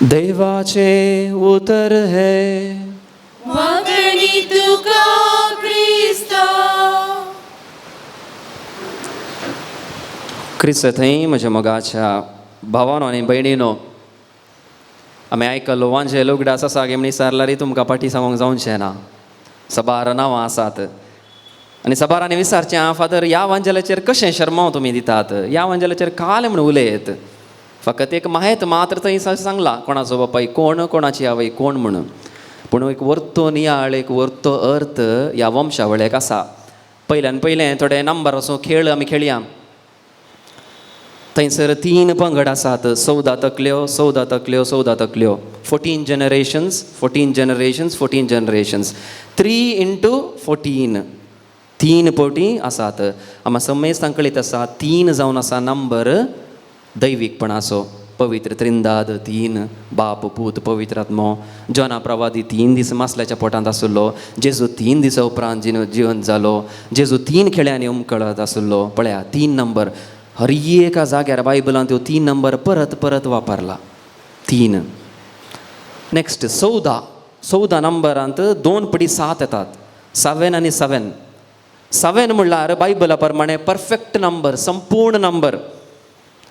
देवाचे उतर हे
वगणी तुका क्रिस्ता.
क्रिस्त थंय म्हज्या मोगाच्या भावानो आनी भयणीनो, आमी आयकल्लो वांजे लोकडास आसा गे म्हणी सारल्यार तुमकां पाटी सांगूंक जावचें ना. सबार नांवां आसात आनी सबारांनी विचारचें आं फादर ह्या वांजेलाचेर कशें शर्माव तुमी दितात, ह्या वांजेलाचेर काल म्हण उलयत. फकत एक माहेत मात्र थंय सांगला कोणाचो बापाय कोण, कोणाची आवय कोण म्हणून. पूण एक वर्तो नियाळ एक वर्तो अर्थ ह्या वंशावळेक आसा. पयल्यान पयलें थोडे नंबर असो खेळ आमी खेळया. थंयसर 3 पंगड आसात. 14 तकल्यो 14 तकल्यो 14 तकल्यो. 14 जनरेशन्स 14 जनरेशन्स 14 जनरेशन्स. 3 into 14 3 पोटी आसात. आम्हा समज सांकळीत आसा 3 जावन आसा नंबर दैवीकपणाचो. पवित्र त्रिंदाद 3, बाप पूत पवित्र आत्मो. जोना प्रवादी 3 दीस मासल्याच्या पोटांत आसुल्लो. जेजू 3 दिसा उपरांत जिवंत जालो. जेजू 3 खेळ्यांनी उमकळत आसुल्लो. पळया 3 नंबर हर एका जाग्यार बायबलांत त्यो 3 नंबर परत परत वापरला. 3. नेक्स्ट 14 नंबरांत 2 पटी 7 येतात. 7 आनी 7. 7 म्हणल्यार बायबला प्रमाणे परफेक्ट नंबर, संपूर्ण नंबर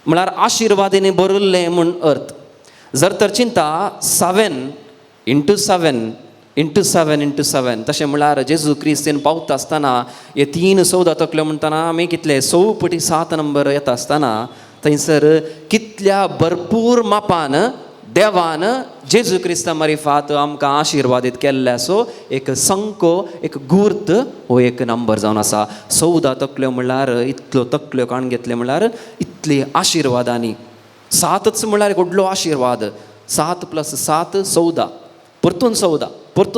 म्हळ्यार आशिर्वादीने बरयल्लें म्हूण अर्थ. जर तर चिंता 7 into 7 into 7 into 7 तशें म्हळ्यार जेजू क्रिस्तीन पावता आसतना हे 3 14 तकल्यो म्हणटना आमी कितले 6 पटी 7 नंबर येता आसतना थंयसर कितल्या भरपूर मापान देवान जेजू क्रिस्ता मारिफात आमकां आशिर्वादीत केल्ले. सो एक संको, एक गुर्त हो एक नंबर जावन आसा. 14 तकल्यो म्हणल्यार इतल्यो तकल्यो काडून घेतले म्हणल्यार इतली आशिर्वादांनी. 7च म्हणल्यार एक व्हडलो आशिर्वाद. 7 + 7 14, परतून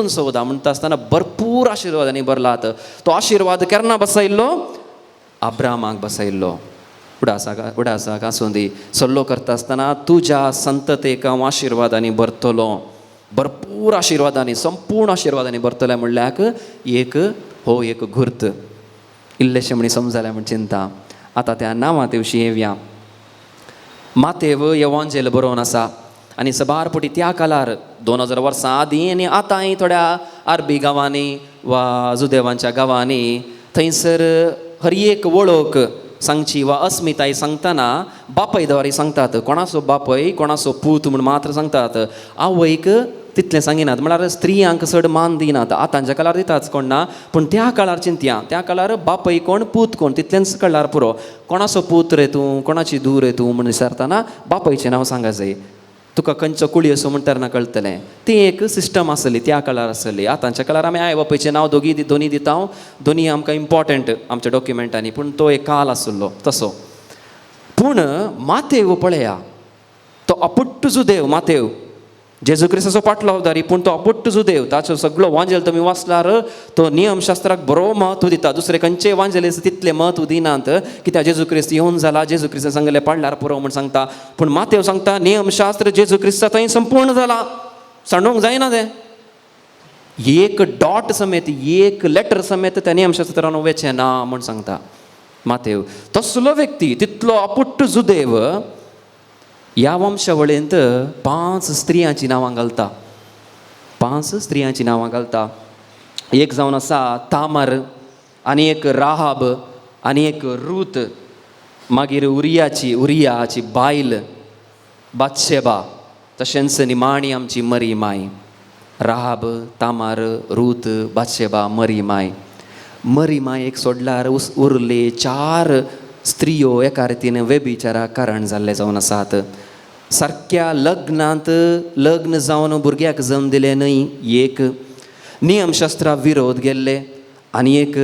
14 म्हणटा आसतना भरपूर आशिर्वादांनी भरलात. तो आशिर्वाद केन्ना बसयल्लो? अब्रामाक बसयल्लो. उडासाक आसूं दी. सल्लो करता आसतना तुज्या संततेक हांव आशिर्वादांनी भरतलो. भरपूर आशिर्वादांनी, संपूर्ण आशिर्वादांनी भरतले म्हणल्यार एक घुर्त. इल्लेशें म्हणी समजलें म्हण चिंता. आतां त्या नांवां दिवशी येवया. मातेव येवॉंजेल बरोवन आसा आनी सबारपटी त्या काळार 2000 वर्सां आदीं आनी आतांय थोड्या आरबी गांवांनी वा जुदेवांच्या गांवांनी थंयसर हर एक वळख सांगची वा अस्मिताय सांगतना बापय द्वारे सांगतात. कोणाचो बापय, कोणाचो पूत म्हूण मात्र सांगतात. आवयक तितलें सांगिनात. म्हळ्यार स्त्रियांक चड मान दिनात. आतांच्या काळार दिताच कोण ना, पूण त्या काळार चिंतया. त्या काळार बापय कोण, पूत कोण तितलेंच कळ्ळार पुरो. कोणाचो पूत रे तूं, कोणाची धूव रे तूं म्हूण विचारतना बापयचें नांव सांगा जाय. तुका खंयचो कुळी असो म्हण तेन्ना कळटलें. ती एक सिस्टम आसली त्या काळार आसली. आतांच्या काळार आमी आई बापायचें नांव दोनी दिता. दोनी आमकां इम्पॉर्टंट आमच्या डॉक्युमेंटांनी. पूण तो एक काल आसलो तसो. पूण मातेव पळया, तो अपुट्ट जुदेव मातेव, जेजू क्रिस्ताचो पाटलावदारी, पूण तो अपुट्ट जुदेव. ताचो सगळो वांजेल तुमी वाचल्यार तो नियमशास्त्राक बरो म्हत्व दिता. दुसरे खंयचे वांजेलीस तितलें म्हत्व दिनात. कित्याक जेजू क्रिस्त येवन जाला, जेजू क्रिस्तान सांगलें पाडल्यार पुरो म्हूण सांगता. पूण मातेव सांगता नियमशास्त्र जेजू क्रिस्ता थंय संपूर्ण जाला. सांडूंक जायना तें. एक डॉट समेत, एक लेटर समेत त्या नियमशास्त्रान वेचें ना म्हूण सांगता मातेव. तसलो व्यक्ती, तितलो अपुट्ट जुदेव ह्या वंशावळेंत 5 स्त्रियांची नांवां घालता. 5 स्त्रियांची नांवां घालता. एक जावन आसा तामार, आनी एक राहाब, आनी एक रूत, मागीर उरियाची बायल बातशेबा, तशेंच निमाणी आमची मरी माय. राहाब, तामार, रूत, बातशेबा, मरी माय एक सोडल्यार उरले 4 स्त्रियो एका रितीन वेबिचाराक कारण जाल्ले जावन आसात. सारक्या लग्न जावन भुरग्याक जल्म दिले न्हय, एक नियमशास्त्रा विरोध गेल्ले, आनी एक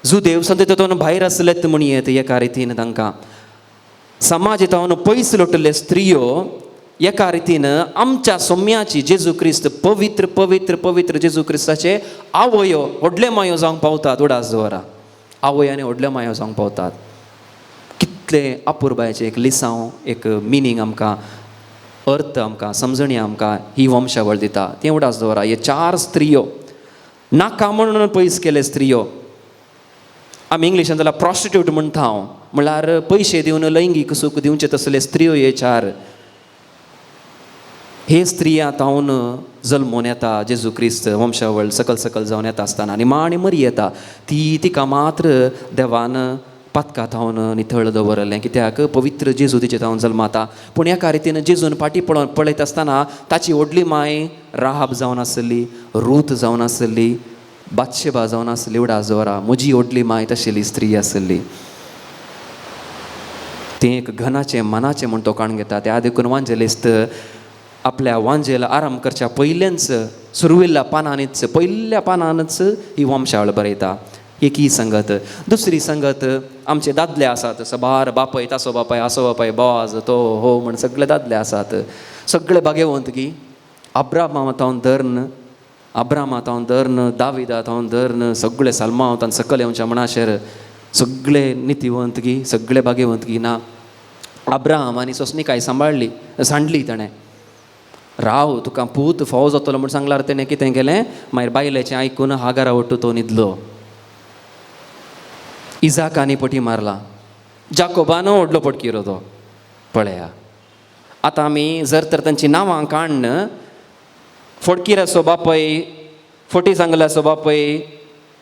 जुदेव संततेतून भायर आसलेत म्हूण येत एका रितीन तांकां. समाजांतून पयस लोटले स्त्रियो एका रितीन आमच्या सोम्याची जेजू क्रिस्त पवित्र पवित्र पवित्र जेजू क्रिस्ताचे आवयो व्हडले मायो जावंक पावतात. उडास दवरा. आवय आनी व्हडले मायो जावंक पावतात. कितले अपुर्बायेचें एक लिसांव, एक मिनींग आमकां, अर्थ आमकां, समजणी आमकां ही वंशावळ दिता. तें उडास दवरा. हे 4 स्त्रियो नाका म्हणून पयस केले स्त्रियो. आमी इंग्लिशान जाल्यार प्रॉस्टिट्यूट म्हणटा हांव. म्हळ्यार पयशे दिवन लैंगीक सूख दिवचे तसले स्त्रियो हे 4. हे स्त्रिया तावन जल्मून येता जेजू क्रिस्त वंशावळ सकल जावन येता आसतना निमाणी मरी येता. तिका मात्र देवान पातका थावन नितळ दवरलें. कित्याक पवित्र जेजू तिचे थावन जल्माता. पूण एका रितीन जेजून फाटी पळयत आसतना ताची व्हडली माय राहाब जावन आसली, रूत जावन आसली, बातशेबा जावन आसली. उडास दवरा. म्हजी व्हडली माय तशेली स्त्री आसली. तें एक घनाचें मनाचें म्हूण तो काण घेता. त्या देखून वांजेलिस्त आपल्या वांजेला आराम करच्या पयलेंच सुरविल्ल्या पानांनीच, पयल्या पानांनच ही वंशावळ बरयता. एक ही संगत. दुसरी संगत आमचे दादले आसात. सबार बापय, तासो बापय, आसो बापय, बोआज, तो हो म्हण सगळे दादले आसात. सगळे भाग्यवंतकी. अब्रामातावन धर्न, दाविदातावन धर्न, सगळे सल्मावतान सकल येवच्या मनाशेर सगळे नितीवंतकी, सगळे भाग्यवंतकी ना. अब्राहम आनी सोसणीकाय सांडली ताणें. राव तुका पूत फाव जातलो म्हण सांगल्यार तेणें कितें केलें, मागीर बायलेचें आयकून हागारा वट्ट तो न्हिदलो. इजाकानी पटी मारला. जाकोबान व्हडलो पटकिरो तो. पळया. आतां आमी जर तर तांची नांवां काण्ण, फोडकिराचो बापय, फोटी सांगल्याचो बापय,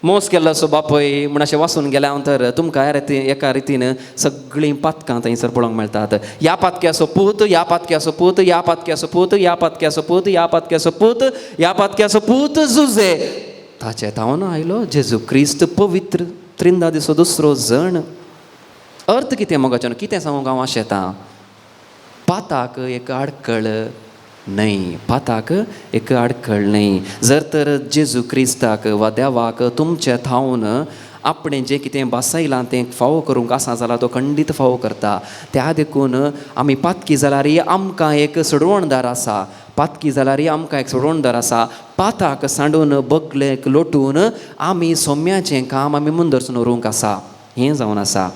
मोस केल्लाचो बापय म्हण अशें वाचून गेल्या तर तुमकां एका रितीन सगळीं पातकां थंयसर पळोवंक मेळटात. ह्या पातक्याचो पूत, ह्या पातक्याचो पूत, ह्या पातक्याचो पूत, ह्या पातक्याचो पूत, ह्या पातक्याचो पूत, ह्या पातक्याचो पूत जुजे. ताचे थावन आयलो जेजू क्रिस्त पवित्र त्रिंदा दिसो दुसरो जण. अर्थ कितें मोगाचें कितें सांगूंक हांव अशें येता पाताक एक आडखळ नाही पाताक एक आडखळ नाही जर तर जेजू क्रिस्ताक वा देवाक तुमचे थावन आपणें जें कितें बसयलां तें फावो करूंक आसा जाल्यार तो खंडीत फावो करता त्या देखून आमी पातकी जाल्यार आमकां एक सोडवणदार आसा पातकी जाल्यार आमकां एक सोडवणदार आसा पाताक सांडून बगलेक लोटून आमी सोम्याचें काम आमी मुंदरसून व्हरूंक आसा हें जावन आसा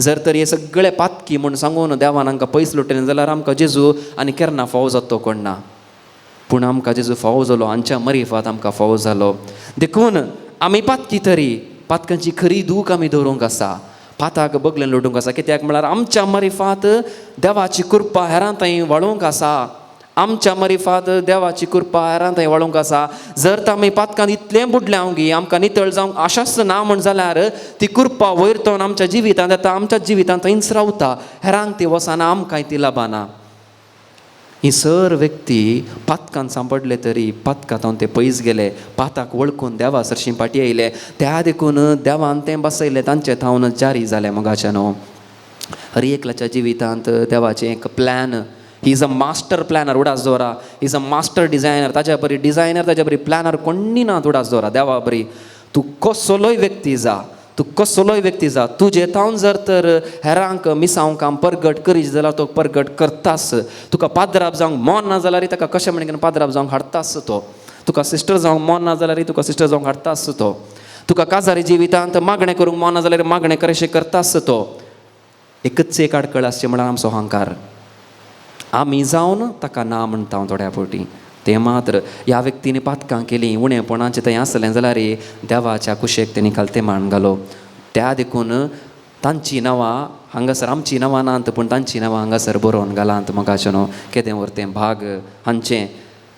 जर तर हे सगळे पातकी म्हूण सांगून देवान आमकां पयस लोटलें जाल्यार आमकां जेजू आनी केन्ना फावो जाता तो कोण ना पूण आमकां जेजू फावो जालो हांच्या मरिफात आमकां फावो जालो देखून आमी पातकी तरी पातकांची खरी दूख आमी दवरूंक आसा पाताक बगलें लोटूंक आसा कित्याक म्हळ्यार आमच्या मरिफात देवाची कृपा हेरां थंय वाळूंक आसा आमच्या मरिफात देवाची कृपा हेरां थंय वाळूंक आसा जर तर आमी पातकांत इतलें बुडल्या गी आमकां नितळ जावंक आशाच ना म्हण जाल्यार ती कृपा वयर तोन आमच्या जिवितांत येता आमच्या जिवितांत थंयच रावता हेरांक ती वचना आमकांय ती लाबाना ही सर व्यक्ती पातकांत सांपडले तरी पातकांत ते पयस गेले पाताक वळखून देवा सरशी पाटी येयले त्या देखून देवान तें बसयलें तांचे थावन जारी जालें मोगाचें न्हू हर एकल्याच्या जिवितांत देवाचें एक plan he is a master planner उडास दवरा इज अ मास्टर डिझायनर ताच्या बरी डिझायनर ताच्या बरी प्लॅनर कोणी ना उडास दवरा देवा बरी तूं कसलोय व्यक्ती जा तूं जेतावन जर तर हेरांक मिसांक काम परगट करीत जाल्यार तो परगट करतास तुका पाद्राब जावंक मोन ना जाल्यार ताका कशें म्हणून पाद्राब जावंक हाडटास तो तुका सिस्टर जावंक मोन ना जाल्यार तुका सिस्टर जावंक हाडटास तो तुका काजारी जिवितांत मागणें करूंक मोन ना जाल्यार मागणें कशें करतास तो एकच एक आडखळ आसचें म्हळ्यार आमचो अहंकार आमी जावन ताका ना म्हणटा हांव थोड्या फावटी तें मात्र ह्या व्यक्तीने पातकां केलीं उणेपणाचें थंय आसलें जाल्यार देवाच्या कुशेक तेणी कालते मान घालो त्या देखून तांची नांवां हांगासर आमची नांवां नात पूण तांची नांवां हांगासर बरोवन घालांत मोगाचें न्हू केदें व्हरतें भाग हांचें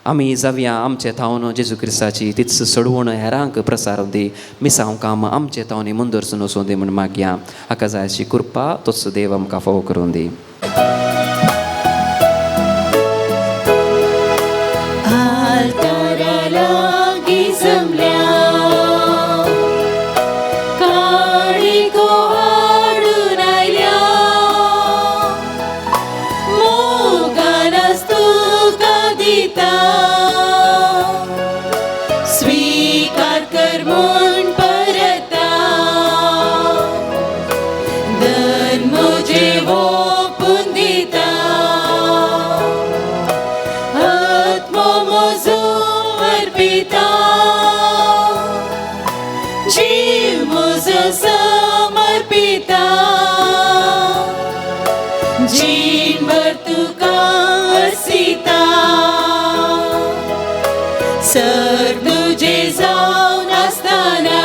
आमी जावया आमचें थावन जेजू क्रिस्ताची तीच सोडवण हेरांक प्रसारूं दी मिसांव काम आमचें थावनी मुंदरसून वचूं दी म्हूण मागया हाका जाय अशी कृपा तोच देव आमकां फावो करूं दी
स्वीकार कर म्हूण परता धन म्हजे ओपून दिता आत्मो म्हजो अर्पिता जीव म्हजो समर्पिता जीणभर तुका अर्सिता सर तुजे जावन आसतना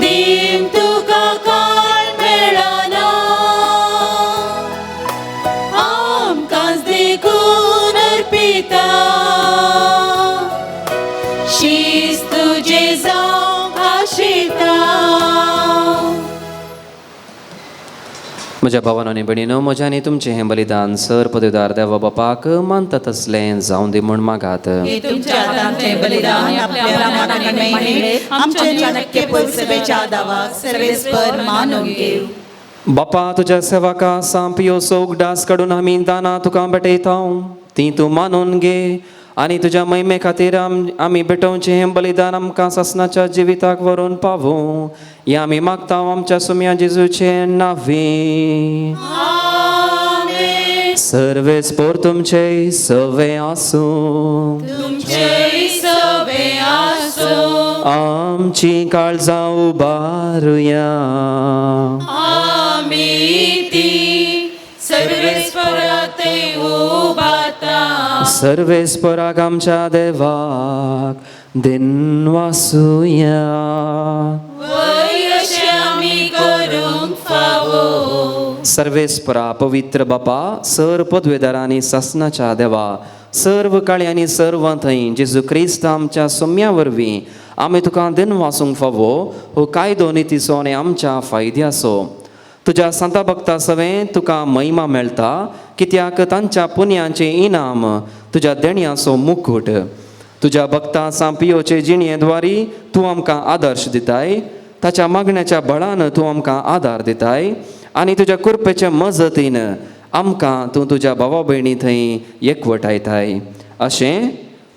दीम तुका काळ मेळना आमकांच देखून अर्पिता शीस तुजे जावंक आशिता
म्हज्या भावानो आनी भयणीनो म्हजें आनी तुमचें हें बलिदान सर पदवीदार देवा बापाक मानता तसलें जावं दी म्हूण मागात
हे तुमच्या हातांचे बलिदान आपल्या मनाने मेळ्ळे आमच्या चाणक्य पुरसेवेच्या दावाक सर्वेस्पर मानून घेव
बापा तुज्या सेवका सांपियो सोगडास काडून आमी दाना तुका भेटयतां ती तूं मानून घे आनी तुज्या महिमे खातीर आमी भेटोवचें हें बलिदान आमकां ससनाच्या जिविताक व्हरून पावूं हें आमी मागता आमच्या सुम्या जेजूचे नांवी सर्वेस्पोर तुमचे सवे आसूं
तुमचे सवे आसूं
आमची काळजां उबारुया
आमी ती सर्वेस्पराते उबारता
सर्वेस्पराक आमच्या देवाक दिन वासुया
वय अशें आमी करूंक फावो
सर्वेस्परा पवित्र बापा सर पदवेदारांनी ससनाच्या देवा सर्व काळी आनी सर्व थंय जेजू क्रिस्त आमच्या सोम्या वरवीं आमी तुका दिन वासूंक फावो हो कायदो नितीचो आनी आमच्या फायद्याचो तुज्या संता भक्ता सवें तुका महिमा मेळटा कित्याक तांच्या पुण्यांचें इनाम तुज्या देण्याचो मुकुट तुज्या भक्ता सांपियोचे जिणये द्वारी तूं आमकां आदर्श दिताय ताच्या मागण्याच्या बळान तूं आमकां आदार दिताय आनी तुज्या कृपेच्या मजतीन आमकां तूं तुज्या भावा भयणी थंय एकवटायताय. अशें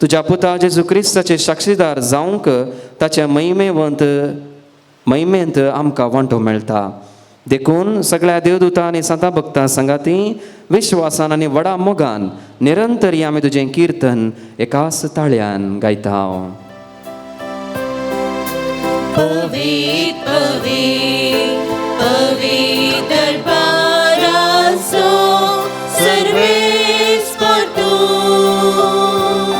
तुज्या पुता जेजू क्रिस्ताचे साक्षीदार जावंक ताच्या महिमेंत आमकां वांटो मेळटा. देखून सगळ्या देवदूतां आनी संतां भक्तां संगाती विश्वासान आनी व्हडा मोगान निरंतरी आमी तुजें किर्तन एकाच ताळ्यान गायता.
पवित्र पवित्र पवित्र दरबाराचो सर्वेस्पर तूं,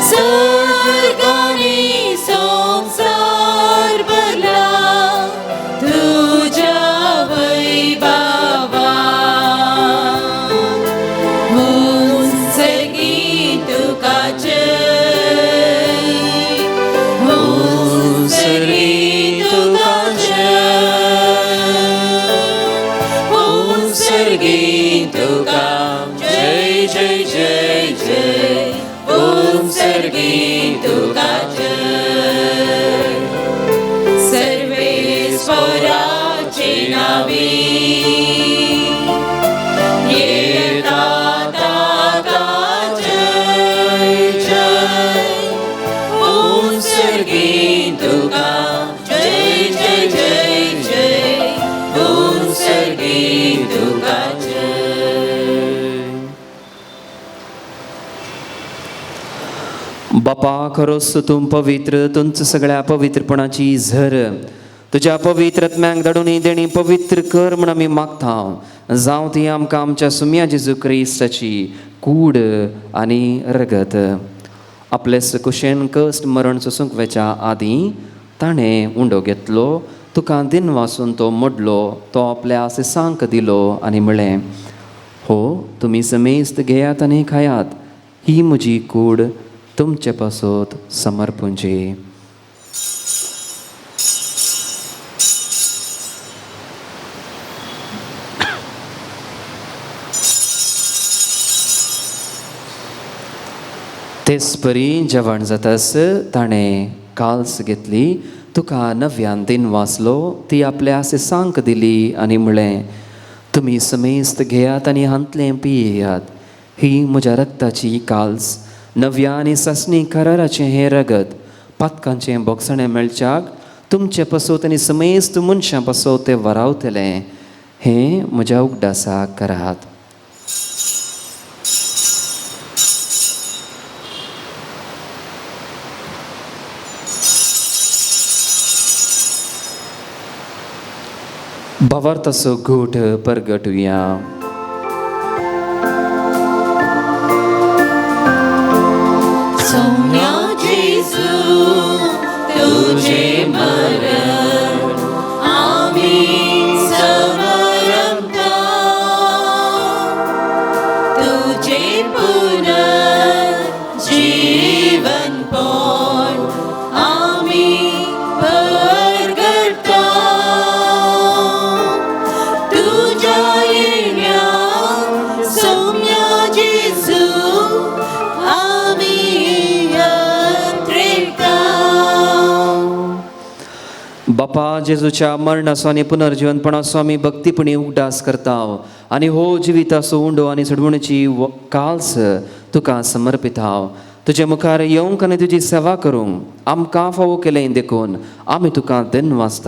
स्वर्ग आनी संवसार भरला तुज्या वैभवान. मुंसगी तुका जय, मुंसगी तुका जय, मुंसगी तुका जय जय जय जय, मुंसगी तुका जय. सर्वेस्वराचे नावी येता ताका जय जय, मुंसगी तुका जय जय जय जय, मुंसगी तुका जय.
बापा खरोच तूं पवित्र, तुमच सगळ्या पवित्रपणाची झर तुज्या पवित्र आत्म्याक धाडून देणी पवित्र कर म्हण आमी मागता. जावं ती आमकां आमच्या सुम्या जेजू क्रिस्ताची कूड आनी रगत. आपलेस कुशेन कश्ट मरण सोसूंक वेच्या आदीं ताणें उंडो घेतलो, तुका दिन वासून तो मोडलो, तो आपल्या सिसांक दिलो आनी म्हळें, हो तुमी समेस्त घेयात आनी खायात, ही म्हजी कूड तुमचे पासत समर्पूंची. तेच परी जेवण जातास ताणें काल्स घेतली, तुका नव्यान दिन वाचलो, ती आपल्या सिसांक दिली आनी म्हळें, तुमी समेस्त घेयात आनी हांतलें पियेयात, ही म्हज्या रक्ताची काल्स, नव्या आनी ससणी कराराचें हें रगत, पातकांचें बोगसणें मेळच्याक तुमचे पासत आनी समेस्त मनशां पासत तें वरावतलें, हें म्हज्या उगडासाक करात. भावार्थाचो घोट परगटुया.
सौम्या जेजू तुझे मरण आम्ही समरमता, तुझे पुनर्जीवन पण आम्ही परगटता. तुझ्या येण्याक सौम्या जेजू
बापा जेजूच्या मरणाचो आनी पुनर्जीवनपणाचो आमी भक्तीपणी उगडास करता आनी हो जिविताचो उंडो आनी सडवणीची काल्स तुका समर्पिता. तुजे मुखार येवंक आनी तुजी सेवा करूंक आमकां फावो केलें देखून आमी तुका धन्यवाद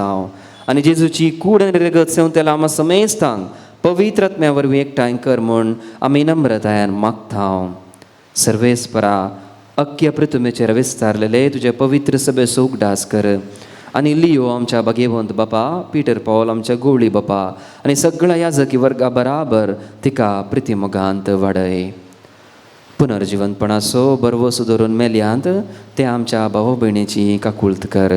आनी जेजूची कूड आनी रगत सेवतेला आमा समेस्तांक पवित्र आत्म्या वरवीं एकठांय कर म्हूण आमी नम्रतायेन मागता. सर्वेस्परा अख्ख्या पृथ्वीचेर विस्तारलेले तुजे पवित्र सभेचो उगडास कर आनी लियो आमच्या भाग्यवंत बापा, पिटर पॉल आमच्या गोवळी बापा आनी सगळ्या याजकी वर्गा बराबर तिका प्रितीमोगांत वाडय. पुनर्जीवनपणाचो बरवो सुदरून मेल्यांत ते आमच्या भाव भयणीची काकुळत कर.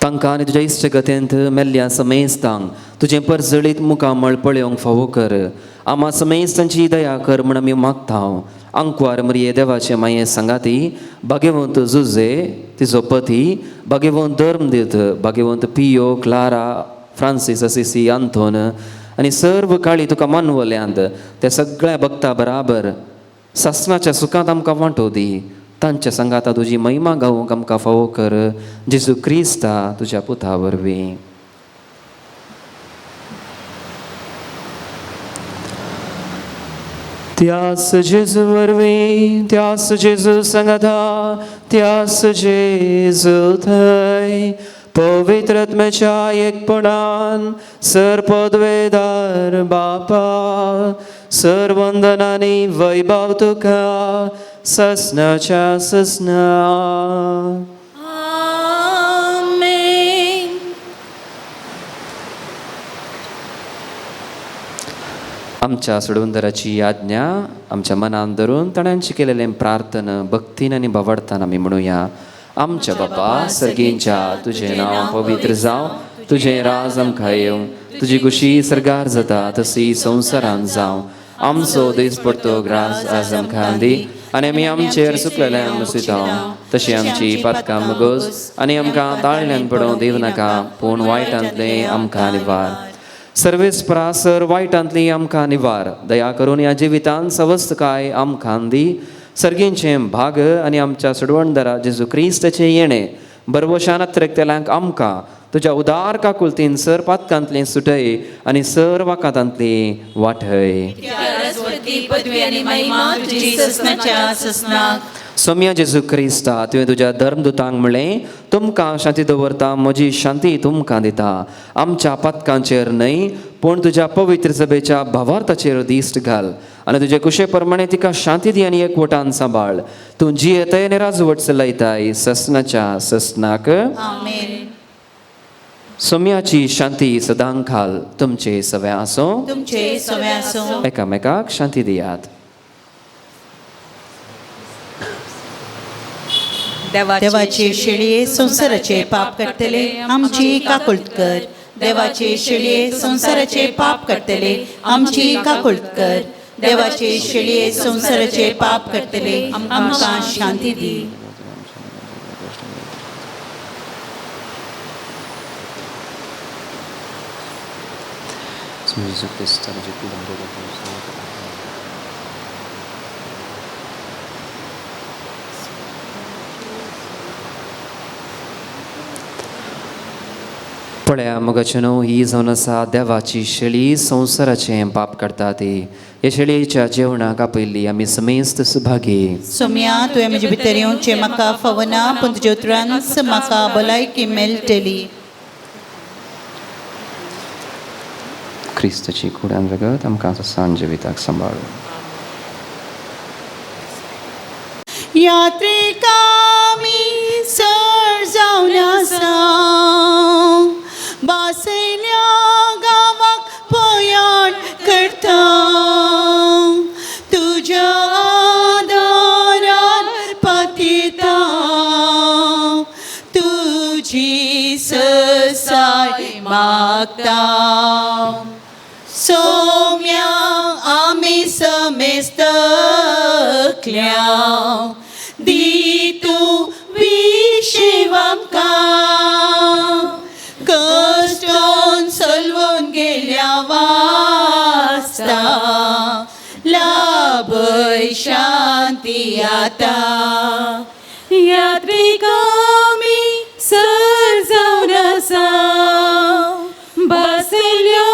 तांकां आनी तुज्या इश्टगतेंत मेल्ल्या समेस्तांक तुजें परजळीत मुखामळ पळोवंक फावो कर. आमा समेस्तांची दया कर म्हण आमी मागता. अंकवार मरिये देवाचे माये संगाती, भाग्यवंत जुझे तिजो पती, भाग्यवंत धर्मदीत, भाग्यवंत पियो, क्लारा, फ्रांसीस असिसी, आंतोन आनी सर्व काळी तुका मानवल्यांत त्या सगळ्या भक्ता बराबर ससनाच्या सुखांत आमकां वांटो दी. तांच्या संगात तुजी महिमा गावूंक आमकां फावो कर. जेजू क्रिस्ता तुज्या पुता वरवीं. त्यास जेजू वरवीं, त्यास जेजू संगता, त्यास जेजू थंय पवित्र आत्म्याच्या एकपणान सरपदवेदार बापा सर्वंदनांनी वैभव तुका ससनाच्या ससना.
आमेन.
आमच्या सोडवंदराची आज्ञा आमच्या मनान धरून ताण्यांची केलेलें प्रार्थना भक्तीन आनी भावार्थान आमी म्हणुया. आमच्या बापा सर्गींच्या तुझें नांव पवित्र जावं, तुझें राज आमकां येवं, तुजी कुशी सर्गार जाता तशी संवसारांत जावं. आमचो दीस पडतो ग्रास आज आमकां दी आनी आमी आमचेर चुकलेल्यांक मुसयता तशी आमची पातकां मुगोस आनी आमकां ताळ्यान पडोवं दिव नाका, पूण वायटांतलें आमकां निवार. सर्वेस परासर वायटांतली आमकां निवार. दया करून ह्या जिवितांत सवस्तकाय आमकां दी. सर्गींचें भाग आनी आमच्या सोडवणदारा जेजू क्रिस्ताचें येणें बरवशान त्रेकतेल्यांक आमकां तुज्या उदार काकुलतीन सर पातकांतलें सुटय आनी सर वाकातांतली वाटय.
पदवी आनी महिमा तुजी ससनाच्या ससनाक.
सौम्या जेजू क्रिस्ता तुवें तुज्या धर्मदुतांक म्हणलें तुमकां शांती दवरता, म्हजी शांती तुमकां दिता. आमच्या पातकांचेर न्हय पूण तुज्या पवित्र सभेच्या भावार्थाचेर दिश्ट घाल आनी तुजे कुशे प्रमाणे तिका शांती दी आनी एकवटान सांबाळ. तूं जी येताय आनी राजवट चलयताय ससनाच्या ससनाक.
आमेन.
सौम्याची शांती सदांक घाल तुमचे सवे आसो.
तुमचे सवे आसूं.
एकामेकाक शांती दियात.
देवाचे शिळये संसाराचे पाप करतले आमची काकुळट कर. देवाचे शिळये संसाराचे पाप करतले आमची काकुळट कर. देवाचे शिळये संसाराचे पाप करतले आमकां शांती दी.
पळया मोगाचेनो ही जावन आसा देवाची शेळी संवसाराचें पाप करता ती. हे शेळयेच्या जेवणाक आपयल्ली आमी समेस्त सुभागी.
सोम्या तुवें म्हजे भितर येवचें म्हाका फावना, पूण तुज्या उतरान म्हाका भलायकी मेळटली.
क्रिस्ताची कुडान रगत आमकां सांज जिविताक सांबाळ.
यात्रिका आमी सर जावन आसा बासयल्या गांवाक पयाण करता. तुज्या आदारान पातयता तुजी ससाय मागता. सौम्या आमी समेस्त दी तूं विशीव आमकां. कश्टान सलवून गेल्या वास्ता लाभय शांती आता. यात्रिका आमी सर जावन आसा बासयल्या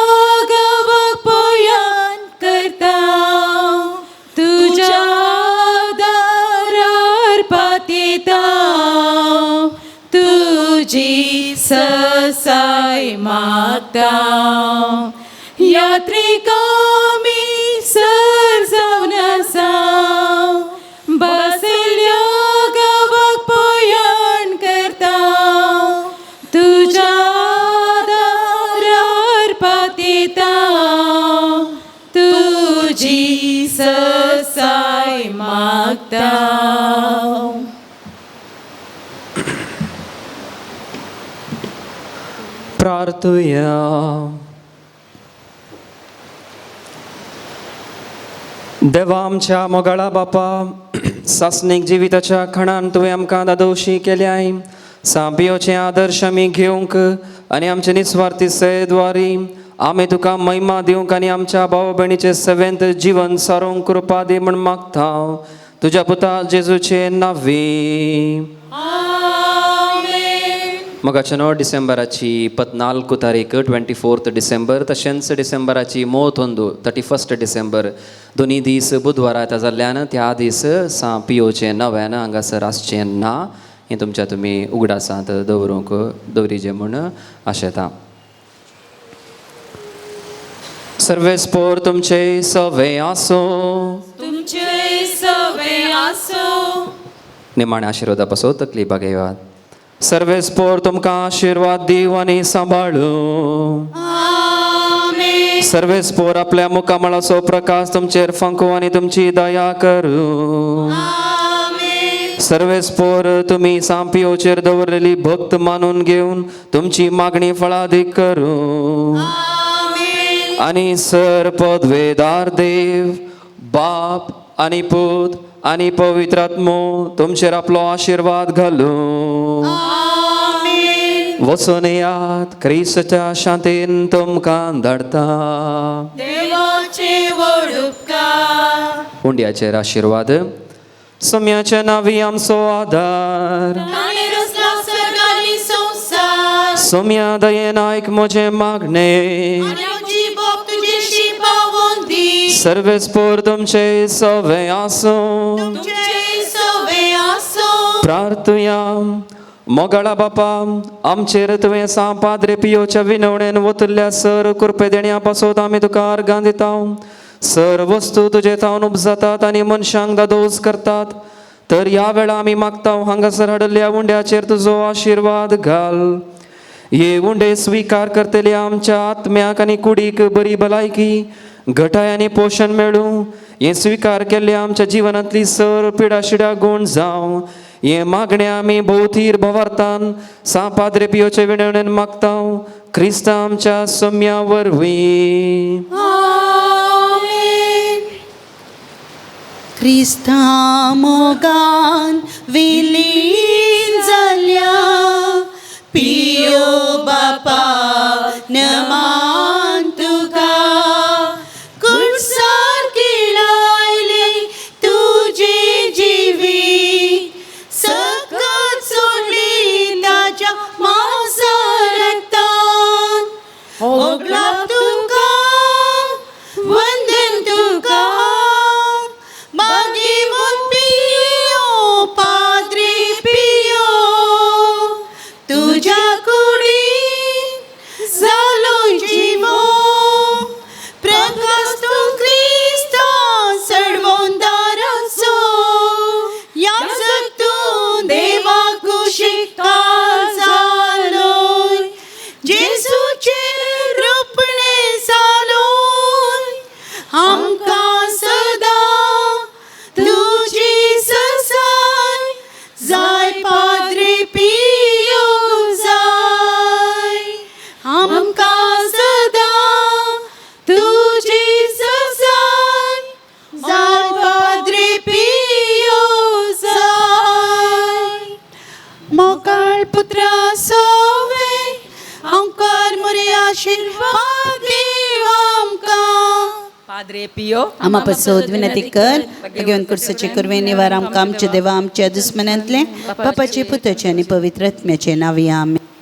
गांवाक पयाण करता. तुज्या दारार पातयता तुजी ससाय मागता. यात्रिका आमी सर जावन आसा बासयल्या गांवाक पयाण करता. तुज्या दारार पातयता तुजी ससाय मागता.
प्रार्थुया. देवा आमच्या मोगाळा बापा, सासणीक जिविताच्या खणान तुवें आमकां दादोशी केल्याय. सांबियोचे आदर्श आमी घेवंक आनी आमचे निस्वार्थी सेवेद्वारी आमी तुका महिमा दिवंक आनी आमच्या भाव भयणीचे सेवेंत जीवन सारूंक कृपा दी म्हण मागता तुज्या पुता जेजूचे नांवे. मोगाचनो डिसेंबराची 14 तारीख 24 डिसेंबर तशेंच डिसेंबराची 31 डिसेंबर दोन्ही दीस बुधवार येता जाल्ल्यान त्या दीस सा पियोचे नव्यान हांगासर आसचें ना हें तुमच्या तुमी उगडासांत दवरिजे म्हूण आशेता. सर्वेस्पोर तुमचे सवे आसो.
तुमचे सवे आसो.
निमाणे आशिर्वादा पासो तकली बागेवात. सर्वेस्पोर तुमकां आशिर्वाद दिव आनी सांबाळू. सर्वेस्पोर आपल्या मुखामळाचो प्रकाश तुमचेर फंको आनी तुमची दया करू. सर्वेस्पोर तुमी सांपियोचेर दवरलेली भक्त मानून घेवन तुमची मागणी फळादीक करू. आनी सर पदवेदार देव बाप आनी पूत आनी पवित्र आत्मो तुमचेर आपलो आशिर्वाद घालू. वचून येयात क्रिस्ताच्या शांतेन तुमकां धाडटा.
देवाचे व्हड उपकार.
हुंड्याचेर आशिर्वाद. सोम्याच्या नांवी आमचो आदार.
ताणें रचला सर्ग आनी संवसार.
सोम्या दयेन आयक म्हजें मागणे.
आनी आमची भोग तुजेशी पावोवन दी.
सर्वेस्पोर तुमचे सवे आसो.
तुमचे सवे आसो.
प्रार्थुया. मोगाळा बापा आमचेर तुवें सा पाद्रे पियोच्या विनवणेन वतल्ल्या सर कृपे देण्या पासत आमी तुका अर्गां दिता. सर वस्तू तुजे तावन उपजातात आनी मनशांक दादोस करतात. तर ह्या वेळा आमी मागता हांगासर हाडल्या उंड्याचेर तुजो आशिर्वाद घाल. हे उंडे स्विकार करतले आमच्या आत्म्याक आनी कुडीक बरी भलायकी घटाय आनी पोशण मेळूं. हे स्विकार केल्ले आमच्या जिवनांतली सर पिडाशिडा गूण जावं. हे मागणे आमी भोवतीर भवार्थान सा पाद्रे पियोचे विनवणेन मागता क्रिस्ता आमच्या सोम्या वरवीं.
क्रिस्ता मोगान विलीन जाल्या पियो बापा नमान तुका. कुणसार किळायले तुजे जिवी सकत सोडली ताच्या मांसारतान. ओगला तुका वंदन तुका मागी मुन पियो पाद्रे पियो. तुझ्या कुडी जालो जिवो प्रकाश तू क्रिस्ता सडवून दाराचो. याजक तू देवा कुशिकार जालोय. जेजूचे रोपणे जालोय. आमकां सदा तुजी ससाय जाय पाद्रे पियो जाय. आमकां सदा तुजी ससाय जाय पाद्रे पियो जाय. मोकाळ पुत्रा सोवे आमकां मोरे आशिर्वाद दिव आमकां.
पाद्रे पियो
आम्हा पसोद विनंती कर घेवन कुर्साचे कुरवे निवार आमकां आमचे देवा आमच्या दुस्मनांतले बापाचे पुताचे आनी पवित्र आत्म्याचे नांवी आमेन.